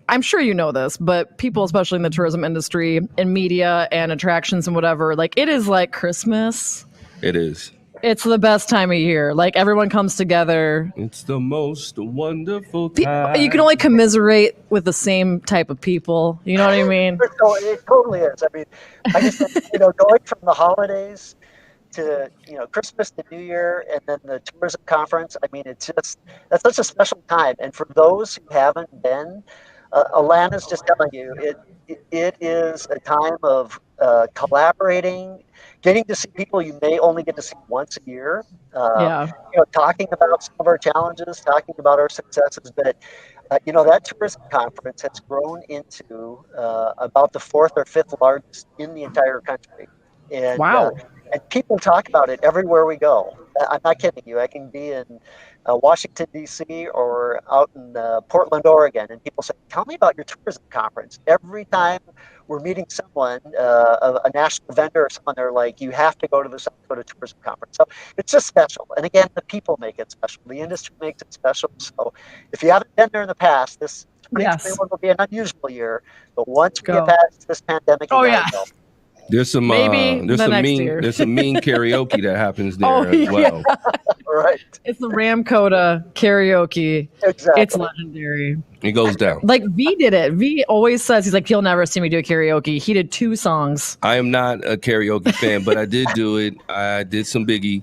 D: I'm sure you know this, but people, especially in the tourism industry and media and attractions and whatever, like it is like Christmas.
C: it is.
D: It's the best time of year. Like everyone comes together.
C: It's the most wonderful time.
D: You can only commiserate with the same type of people. You know what I mean?
H: It totally is. I mean, I just going from the holidays to Christmas to New Year and then the tourism conference. I mean, that's such a special time. And for those who haven't been, Alana's just telling you, it is a time of collaborating, getting to see people you may only get to see once a year. Talking about some of our challenges, talking about our successes, but that tourism conference has grown into about the 4th or 5th largest in the entire country. And,
D: wow.
H: And people talk about it everywhere we go. I'm not kidding you. I can be in Washington, D.C. or out in Portland, Oregon, and people say, "Tell me about your tourism conference." Every time we're meeting someone, a national vendor or someone, they're like, "You have to go to the South Dakota Tourism Conference." So it's just special. And again, the people make it special. The industry makes it special. So if you haven't been there in the past, this 2021 will be an unusual year. But once we get past this pandemic, you gotta go.
C: There's some
D: Maybe
C: there's
D: the
C: some
D: next
C: mean
D: year.
C: there's some mean karaoke that happens there as well.
H: Right.
D: It's the Ramcoda karaoke.
H: Exactly.
D: It's legendary.
C: It goes down.
D: Like V did it. V always says, he's like, "You'll never see me do a karaoke." He did 2 songs.
C: I am not a karaoke fan, but I did do it. I did some Biggie,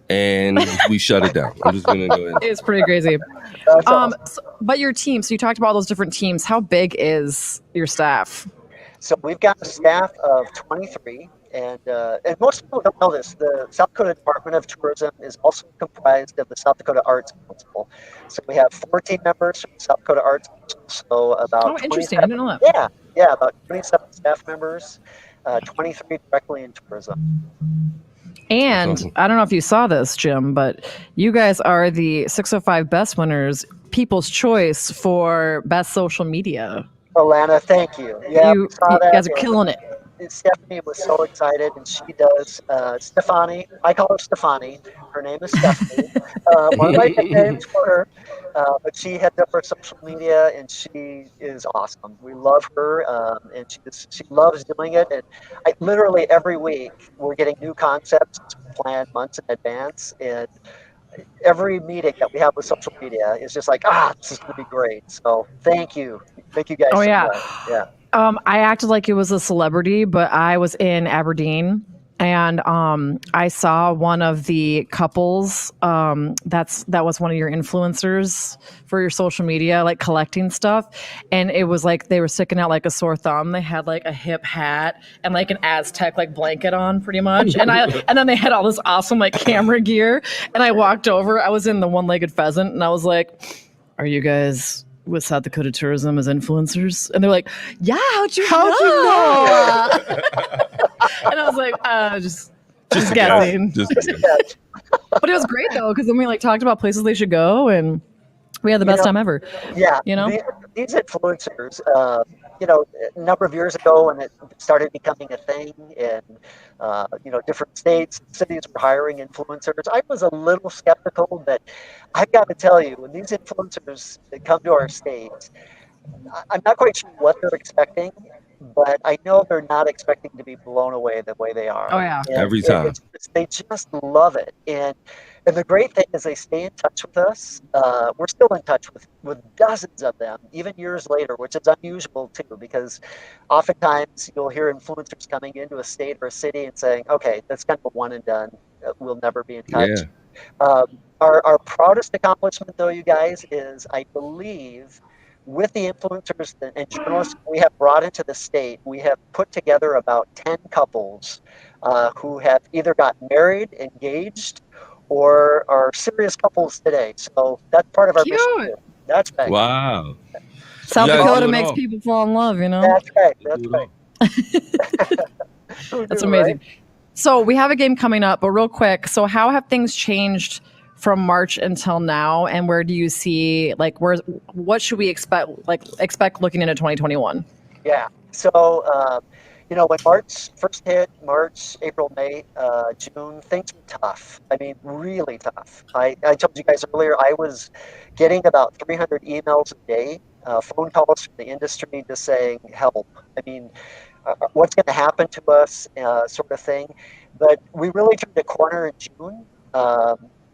C: and we shut it down. I'm just gonna go ahead.
D: It's pretty crazy.
H: That's awesome.
D: But your team. So you talked about all those different teams. How big is your staff?
H: So we've got a staff of 23, and most people don't know this. The South Dakota Department of Tourism is also comprised of the South Dakota Arts Council. So we have 14 members from the South Dakota Arts Council. So about
D: interesting. I didn't know that.
H: Yeah, about 27 staff members, 23 directly in tourism.
D: And
C: Awesome.
D: I don't know if you saw this, Jim, but you guys are the 605 Best winners, People's Choice for Best Social Media.
H: Alana, thank you. Yeah,
D: You
H: we saw that.
D: guys are killing it.
H: Stephanie was so excited, and she does. Stefani, I call her Stefani. Her name is Stephanie. One of my nicknames for her. But she heads up her social media, and she is awesome. We love her, and she loves doing it. And literally every week we're getting new concepts planned months in advance, and every meeting that we have with social media is just like, this is going to be great. So thank you guys.
D: Oh, yeah.
H: Yeah.
D: I acted like it was a celebrity, but I was in Aberdeen, and I saw one of the couples that was one of your influencers for your social media, like collecting stuff, and it was like they were sticking out like a sore thumb. They had like a hip hat and like an Aztec like blanket on, pretty much, and then they had all this awesome like camera gear. And I walked over. I was in the one-legged pheasant, and I was like, "Are you guys with South Dakota Tourism as influencers?" And they're like, "Yeah, how'd you know?" And I was like, just guessing.
C: Just
D: But it was great though, because then we like talked about places they should go, and We had the best time ever.
H: Yeah,
D: You know?
H: these influencers, a number of years ago when it started becoming a thing, and different states, cities were hiring influencers, I was a little skeptical, but I've got to tell you, when these influencers that come to our state, I'm not quite sure what they're expecting, but I know they're not expecting to be blown away the way they are.
D: Oh, yeah.
H: And
C: Every time.
H: they just love it. And the great thing is they stay in touch with us. We're still in touch with dozens of them, even years later, which is unusual too, because oftentimes you'll hear influencers coming into a state or a city and saying, okay, that's kind of a one and done. We'll never be in touch.
C: Yeah.
H: Our proudest accomplishment, though, you guys, is I believe with the influencers and journalists we have brought into the state, we have put together about 10 couples who have either got married, engaged, or are serious couples today. So that's part of our
D: Cute.
H: mission. That's right.
C: Wow.
D: South
C: You guys
D: Dakota
C: do it
D: makes
C: all.
D: people fall in love, you know?
H: That's right. That's
C: Do it
H: right.
C: all.
D: That's amazing. So we have a game coming up, but real quick. So how have things changed from March until now, and where do you see what should we expect looking into 2021?
H: Yeah. So when March first hit, March, April, May, June, things were tough. I mean, really tough. I told you guys earlier, I was getting about 300 emails a day, phone calls from the industry just saying, help. I mean, what's going to happen to us, sort of thing. But we really turned a corner in June.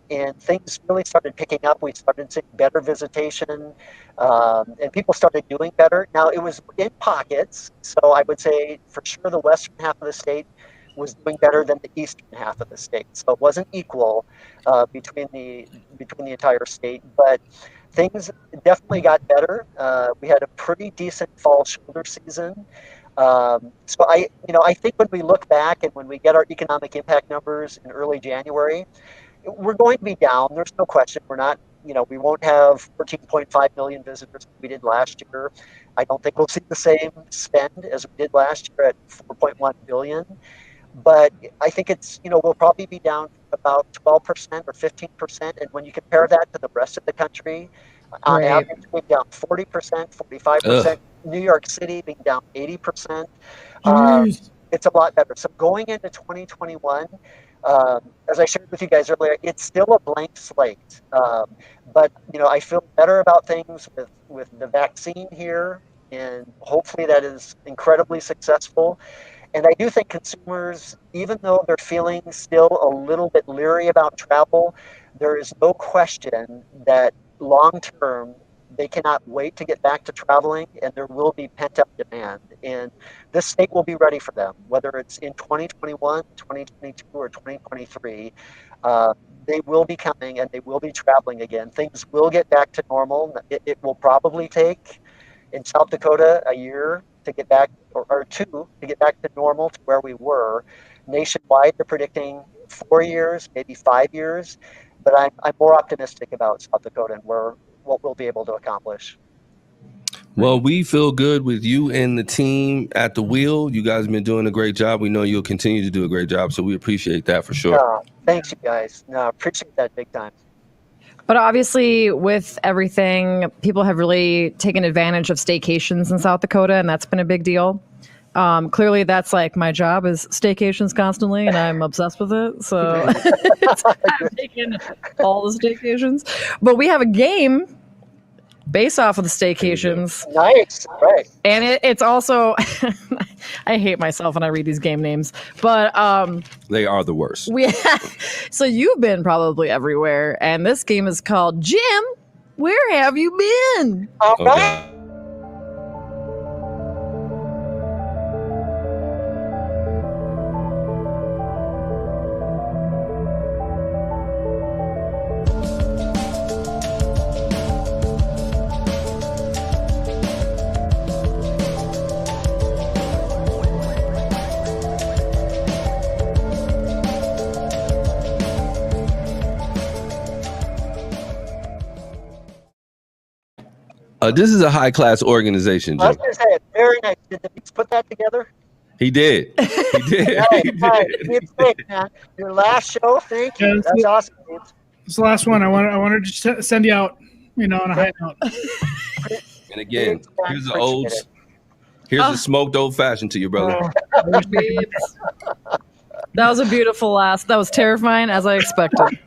H: And things really started picking up. We started seeing better visitation, and people started doing better. Now, it was in pockets, so I would say for sure the western half of the state was doing better than the eastern half of the state. So it wasn't equal between the entire state, but things definitely got better. We had a pretty decent fall shoulder season. So I think when we look back and when we get our economic impact numbers in early January, we're going to be down. There's no question. We're not, we won't have 14.5 million visitors we did last year. I don't think we'll see the same spend as we did last year at 4.1 billion. But I think it's, we'll probably be down about 12% or 15%. And when you compare that to the rest of the country, on
D: Right.
H: average, we're down 40%, 45%. New York City being down 80%.
E: Jeez.
H: It's a lot better. So going into 2021, as I shared with you guys earlier, it's still a blank slate. But I feel better about things with the vaccine here, and hopefully that is incredibly successful. And I do think consumers, even though they're feeling still a little bit leery about travel, there is no question that long term they cannot wait to get back to traveling, and there will be pent-up demand. And this state will be ready for them, whether it's in 2021, 2022, or 2023. They will be coming, and they will be traveling again. Things will get back to normal. It will probably take, in South Dakota, a year to get back, or two, to get back to normal, to where we were. Nationwide, they're predicting 4 years, maybe 5 years. But I'm more optimistic about South Dakota and what we'll be able to accomplish.
C: Well, we feel good with you and the team at the wheel. You guys have been doing a great job. We know you'll continue to do a great job, so we appreciate that for sure.
H: Thanks, you guys. No, appreciate that big time.
D: But obviously, with everything, people have really taken advantage of staycations in South Dakota, and that's been a big deal. Clearly, that's like my job is staycations constantly, and I'm obsessed with it. So I'm taking all the staycations. But we have a game based off of the staycations.
H: Nice, right?
D: And it's also, I hate myself when I read these game names, but
C: They are the worst.
D: so you've been probably everywhere, and this game is called Jim, Where Have You Been?
H: All
C: Oh,
H: right.
C: God. This is a high-class organization,
H: I was
C: Jim.
H: going to say, very nice. Did the Beats put that together?
C: He did. He did.
H: Right,
C: He
H: right.
C: did.
H: It's great, man. Your last show, thank you.
E: Yeah,
H: That's awesome, Beats.
E: This last one, I wanted to send you out On a high note.
C: And again, here's
H: Appreciate it.
C: a smoked old fashioned to you, brother.
D: That was a beautiful last. That was terrifying, as I expected.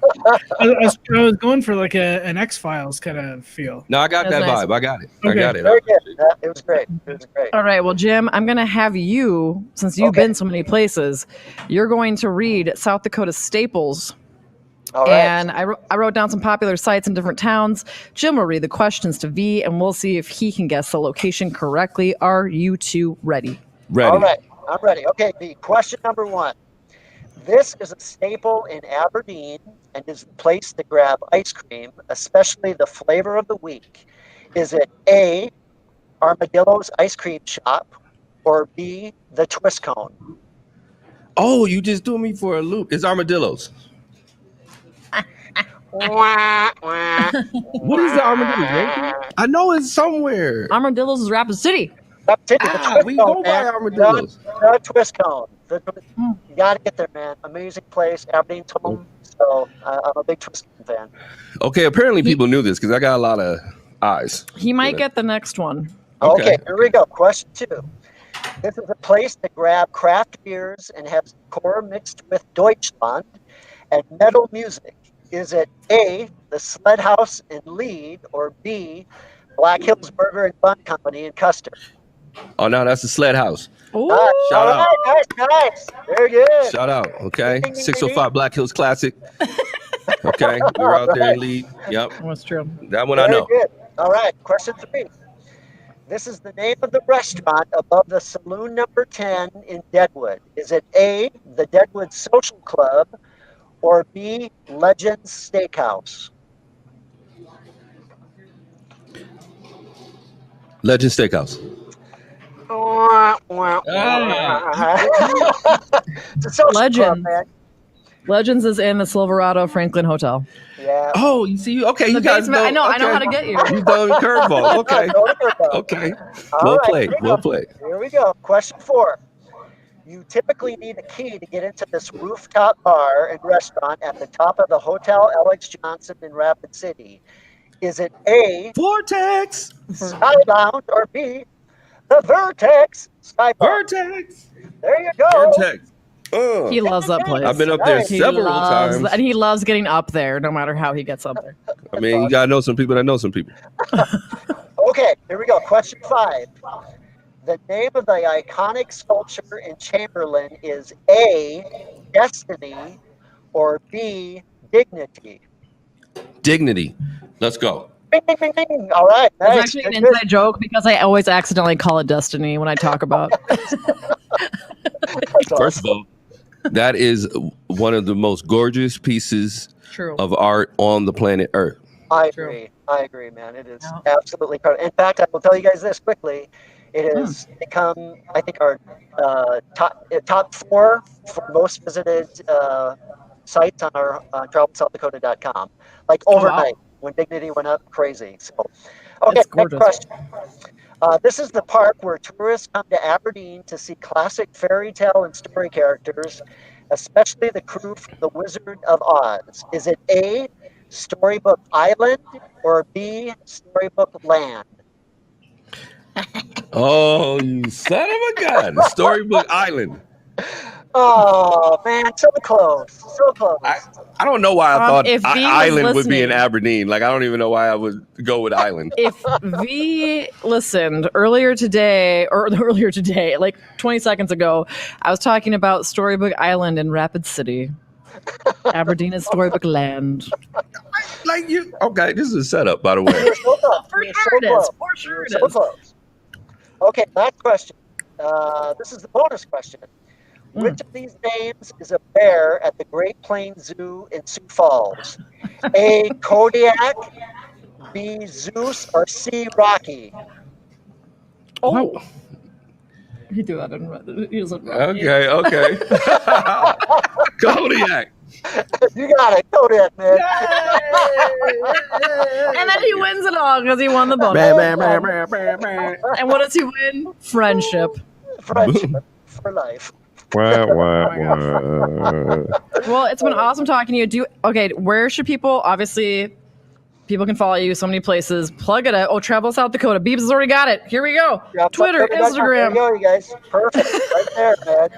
E: I was going for like an X-Files kind of feel.
C: No, I got that
D: That's nice.
C: vibe. I got it. I
E: Okay.
C: got it.
H: Very good. It was great. It was great.
D: All right. Well, Jim, I'm going to have you, since you've
H: Okay.
D: been so many places, you're going to read South Dakota staples.
H: All right.
D: And I wrote down some popular sites in different towns. Jim will read the questions to V, and we'll see if he can guess the location correctly. Are you two ready?
C: Ready.
H: All right. I'm ready. Okay, B. Question number 1. This is a staple in Aberdeen and is the place to grab ice cream, especially the flavor of the week. Is it A, Armadillo's Ice Cream Shop, or B, the Twist Cone?
C: Oh, you just threw me for a loop. It's armadillos. What is the armadillos? Right? I know it's somewhere.
D: Armadillos is Rapid City.
H: Up to the Twist
C: We
H: Cone,
C: go by
H: man.
C: armadillos.
H: The Twist Cone. You got to get there, man. Amazing place. Aberdeen's home. So I'm a big Twist Cone fan.
C: Okay, apparently people knew this because I got a lot of eyes.
D: He might get the next one.
H: Okay, here we go. Question 2. This is a place to grab craft beers and has core mixed with Deutschland and metal music. Is it A, the Sled House in Lead, or B, Black Hills Burger and Bun Company in Custer?
C: Oh, no, that's the sled house.
D: Ooh.
C: Shout
H: All
C: out.
H: right, nice. Very good.
C: Shout out. Okay.
H: Ding, ding,
C: 605 Black Hills Classic. Okay. We're out there in lead. Yep.
D: That's true.
C: That one I
H: Very
C: know.
H: good. All right, question 3. This is the name of the restaurant above the Saloon Number 10 in Deadwood. Is it A, the Deadwood Social Club, or B, Legends Steakhouse?
C: Legend Steakhouse.
H: It's a social
D: Legends.
H: club, man.
D: Legends is in the Silverado Franklin Hotel.
H: Yeah.
C: Oh, you see, okay, you
D: The
C: guys
D: basement.
C: know.
D: I know. I know
C: okay.
D: how to get you.
C: You throwing me a curveball. Okay. Okay.
H: All
C: Well
H: right,
C: played.
H: here we
C: Well
H: go.
C: played.
H: Here we go. Question 4. You typically need a key to get into this rooftop bar and restaurant at the top of the Hotel Alex Johnson in Rapid City. Is it A,
C: Vortex.
H: Skybound, or B, the Vertex Sky Bar?
C: Vortex.
H: There you go.
C: Vortex.
D: He loves that place.
C: I've been up there
H: Nice.
D: He
C: several
D: loves,
C: times.
D: and he loves getting up there, no matter how he gets up there.
C: I mean, you gotta know some people that know some people.
H: Okay, here we go. Question 5. The name of the iconic sculpture in Chamberlain is A, Destiny, or B, Dignity.
C: Dignity. Let's go.
H: Bing, bing, bing, bing. All right,
D: It's
H: nice.
D: actually an
H: Good, good.
D: inside joke because I always accidentally call it Destiny when I talk about.
C: First of all, that is one of the most gorgeous pieces
D: True.
C: of art on the planet Earth.
H: I
D: True.
H: agree. I agree, man. It is
D: Yeah.
H: absolutely incredible. In fact, I will tell you guys this quickly. It has become, I think, our top 4 for most visited sites on our travelsouthdakota.com. Like overnight, when Dignity went up, crazy. So, okay,
D: It's
H: next
D: gorgeous.
H: question. This is the park where tourists come to Aberdeen to see classic fairy tale and story characters, especially the crew from The Wizard of Oz. Is it A, Storybook Island, or B, Storybook Land?
C: Oh, you son of a gun. Storybook Island.
H: Oh, man, so close. So close.
C: I don't know why I thought
D: if V was
C: Island would be in
D: listening-
C: Aberdeen. Like, I don't even know why I would go with Island.
D: If V listened earlier today, like 20 seconds ago, I was talking about Storybook Island in Rapid City. Aberdeen is Storybook Land.
C: Like, you. Okay, this is a setup, by the way.
H: You're so close.
D: For
H: You're
D: sure
H: so
D: it is.
H: close.
D: For sure
H: You're
D: it
H: so
D: is.
H: close. Okay, last question. This is the bonus question. Which of these names is a bear at the Great Plains Zoo in Sioux Falls? A, Kodiak, B, Zeus, or C, Rocky?
D: Oh. He threw that in. He was like,
C: Okay. Kodiak.
H: You got it, Kodiak, man.
D: And then he wins it all because he won the bonus. And what does he win? Friendship.
H: Friendship for life.
D: Well, it's been awesome talking to you. Where should people People can follow you so many places. Plug it out. Oh, Travel South Dakota. Beebs has already got it. Here we go.
H: Yeah,
D: Twitter,
H: there you
D: Instagram.
H: go, you guys. Perfect. Right there, man.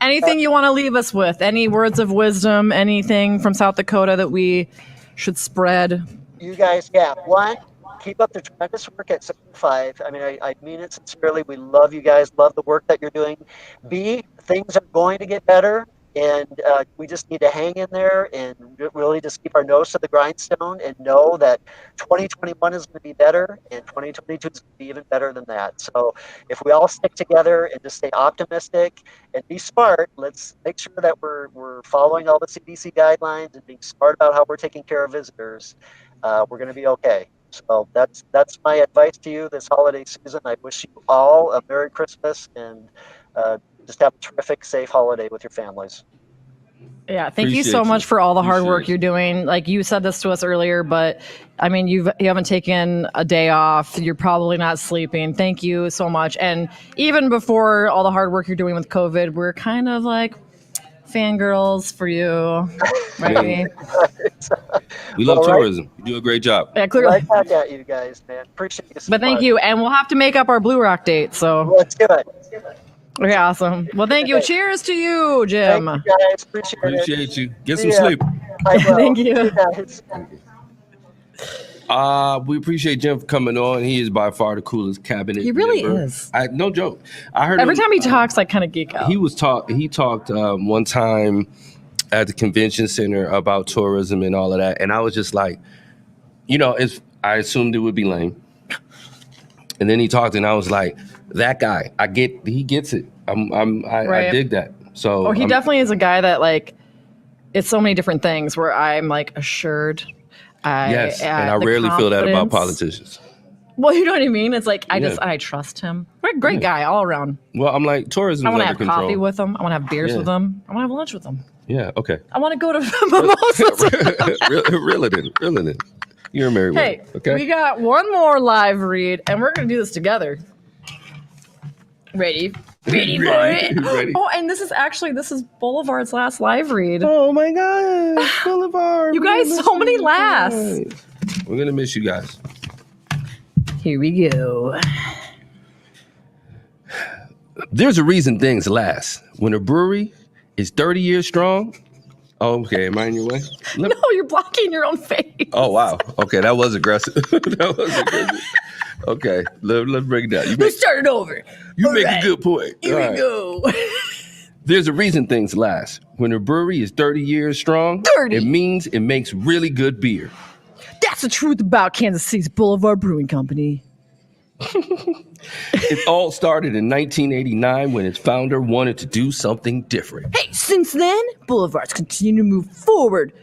D: Anything you want to leave us with? Any words of wisdom? Anything from South Dakota that we should spread?
H: You guys, yeah. One, keep up the tremendous work at 75. I mean, I mean it sincerely. We love you guys. Love the work that you're doing. B, things are going to get better. And we just need to hang in there and really just keep our nose to the grindstone and know that 2021 is going to be better and 2022 is going to be even better than that. So if we all stick together and just stay optimistic and be smart, let's make sure that we're following all the CDC guidelines and being smart about how we're taking care of visitors. We're going to be okay. So that's my advice to you this holiday season. I wish you all a Merry Christmas and just have a terrific, safe holiday with your families.
D: Yeah, thank you so much for all the hard work you're doing. Like you said this to us earlier, but I mean, you haven't taken a day off. You're probably not sleeping. Thank you so much. And even before all the hard work you're doing with COVID, we're kind of like fangirls for you, right?
C: We love tourism. You do a great job.
D: Yeah, clearly.
H: Right back at you guys, man. Appreciate you so
D: But thank
H: much.
D: you, and we'll have to make up our Blue Rock date. So
H: Let's do it.
D: okay, awesome. Well, thank you. Cheers to you, Jim.
H: Thank you guys.
C: Appreciate you. Get some
H: Yeah.
C: sleep.
H: I will.
D: Thank you.
H: See guys.
C: We appreciate Jim for coming on. He is by far the coolest cabinet.
D: He really
C: member.
D: is.
C: No joke. I heard
D: Every
C: him,
D: time he talks, I kind of geek out.
C: He talked one time at the convention center about tourism and all of that, and I was just like, I assumed it would be lame. And then he talked, and I was like, that guy, he gets it. I dig that. So
D: he definitely is a guy that like, it's so many different things where I'm like assured.
C: Yes, and I rarely feel that about politicians.
D: Well, you know what I mean? It's like, I trust him. What a great guy all around.
C: Well, I'm like, tourism
D: I
C: is
D: want to
C: under
D: have
C: control.
D: coffee with him. I want to have beers with him. I want to have lunch with him.
C: Yeah, okay.
D: I want to go to mimosas.
C: Reel it in. You're a married
D: Hey,
C: woman, okay?
D: we got one more live read, and we're going to do this together. Ready for it?
C: Ready.
D: Oh, and this is Boulevard's last live read.
C: Oh my God, Boulevard.
D: You guys, so many laughs.
C: We're gonna miss you guys.
D: Here we go.
C: There's a reason things last. When a brewery is 30 years strong. Oh, okay. Am I in your way?
D: No, you're blocking your own face.
C: Oh, wow. Okay, that was aggressive. Okay, let's break it down.
D: Let's start it over.
C: You make a good point.
D: Here
C: All
D: we go.
C: There's a reason things last. When a brewery is 30 years strong,
D: 30.
C: it means it makes really good beer.
D: That's the truth about Kansas City's Boulevard Brewing Company.
C: It all started in 1989 when its founder wanted to do something different.
D: Hey, since then, Boulevards continue to move forward,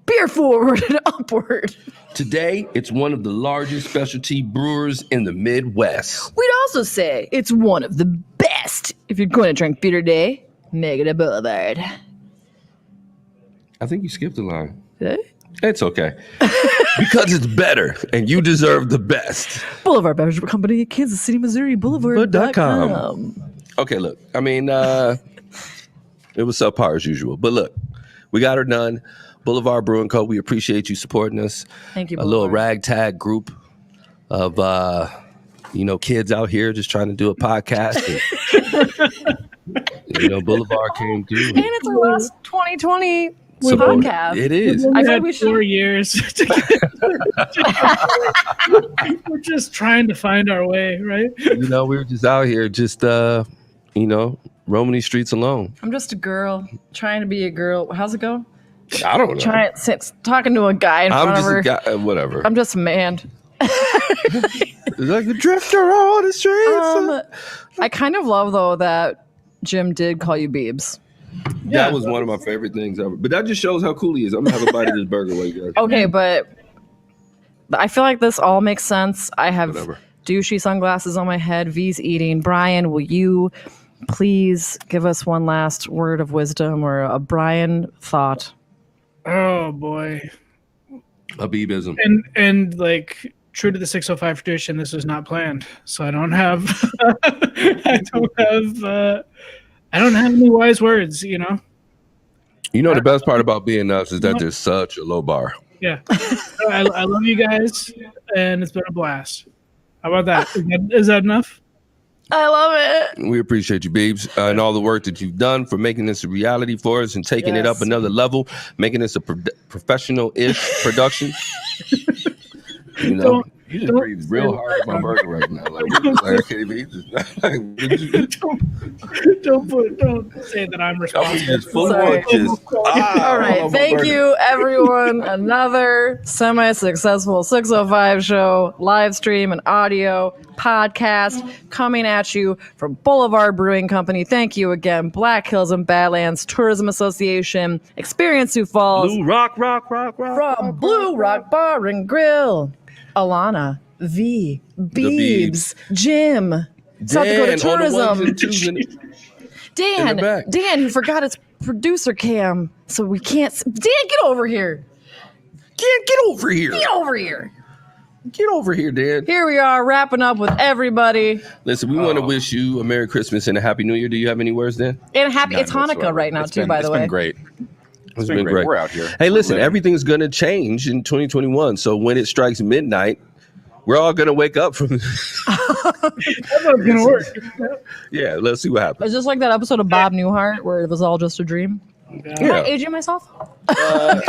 D: beer forward and upward.
C: Today, it's one of the largest specialty brewers in the Midwest.
D: We'd also say it's one of the best. If you're going to drink beer today, make it a Boulevard.
C: I think you skipped a line.
D: Eh?
C: It's okay. Because it's better, and you deserve the best.
D: Boulevard Beverage Company, Kansas City, Missouri, Boulevard.com.
C: Okay, look. I mean, it was subpar as usual. But look, we got her done. Boulevard Brewing Co., we appreciate you supporting us.
D: Thank you,
C: A little
D: Boulevard.
C: ragtag group of, kids out here just trying to do a podcast. And, Boulevard came through.
D: And it's our last 2020
C: Support.
D: podcast.
C: It is.
D: I
E: We
D: feel
E: had
D: we
E: 4
D: should.
E: years. We're just trying to find our way, right?
C: We were just out here just, roaming these streets alone.
D: I'm just a girl trying to be a girl. How's it go?
C: I don't know.
D: Talking to a guy in front
C: I'm
D: of
C: just
D: her.
C: a guy, whatever.
D: I'm just a man.
C: Like a drifter on the streets.
D: I kind of love though that Jim did call you Beebs.
C: That was one of my favorite things ever. But that just shows how cool he is. I'm gonna have a bite of this burger while you guys.
D: Okay, but I feel like this all makes sense. I have
C: Whatever.
D: douchey sunglasses on my head. V's eating. Brian, will you please give us one last word of wisdom or a Brian thought?
E: Oh boy.
C: Habibism.
E: And like true to the 605 tradition, this was not planned. So I don't have I don't have any wise words,
C: The best part about being us is that there's such a low bar.
E: Yeah. I love you guys, and it's been a blast. How about that? Is that enough?
D: I love it.
C: We appreciate you, Beebs, and all the work that you've done for making this a reality for us and taking it up another level, making this a professional-ish production. You know, you just breathe real hard on my burger right now. Like
E: Don't say that I'm responsible.
D: All right, thank you, everyone. Another semi-successful 605 show, live stream and audio podcast coming at you from Boulevard Brewing Company. Thank you again, Black Hills and Badlands Tourism Association, Experience Sioux Falls,
F: Blue Rock.
D: from Blue Rock Bar and Grill, Alana, V, Beebs, Jim, South Dakota Tourism, Dan, he forgot his producer cam, so we can't. Dan, get over here.
C: Get over here.
D: Get over here.
C: Get over here, Dan.
D: Here we are wrapping up with everybody.
C: Listen, we want to wish you a Merry Christmas and a Happy New Year. Do you have any words, Dan?
D: And happy, it's Hanukkah right now, too, by the way.
I: It's been great.
C: It's been great.
I: We're out here.
C: Hey, listen, everything's going to change in 2021. So when it strikes midnight, we're all going to wake up from
E: That's going to work.
C: Yeah, let's see what happens.
D: It's just like that episode of Bob Newhart where it was all just a dream. Am I aging myself?
C: I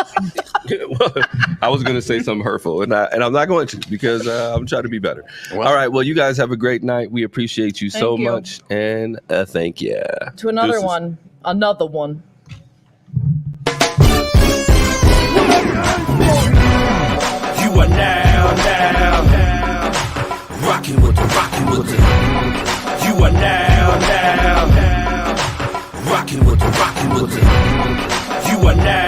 C: was going to say something hurtful, and I'm not going to because I'm trying to be better. Well, all right. Well, you guys have a great night. We appreciate you so much, and thank you.
D: To another one. Another one.
A: You are now rocking with the. You are now rocking with the. You are now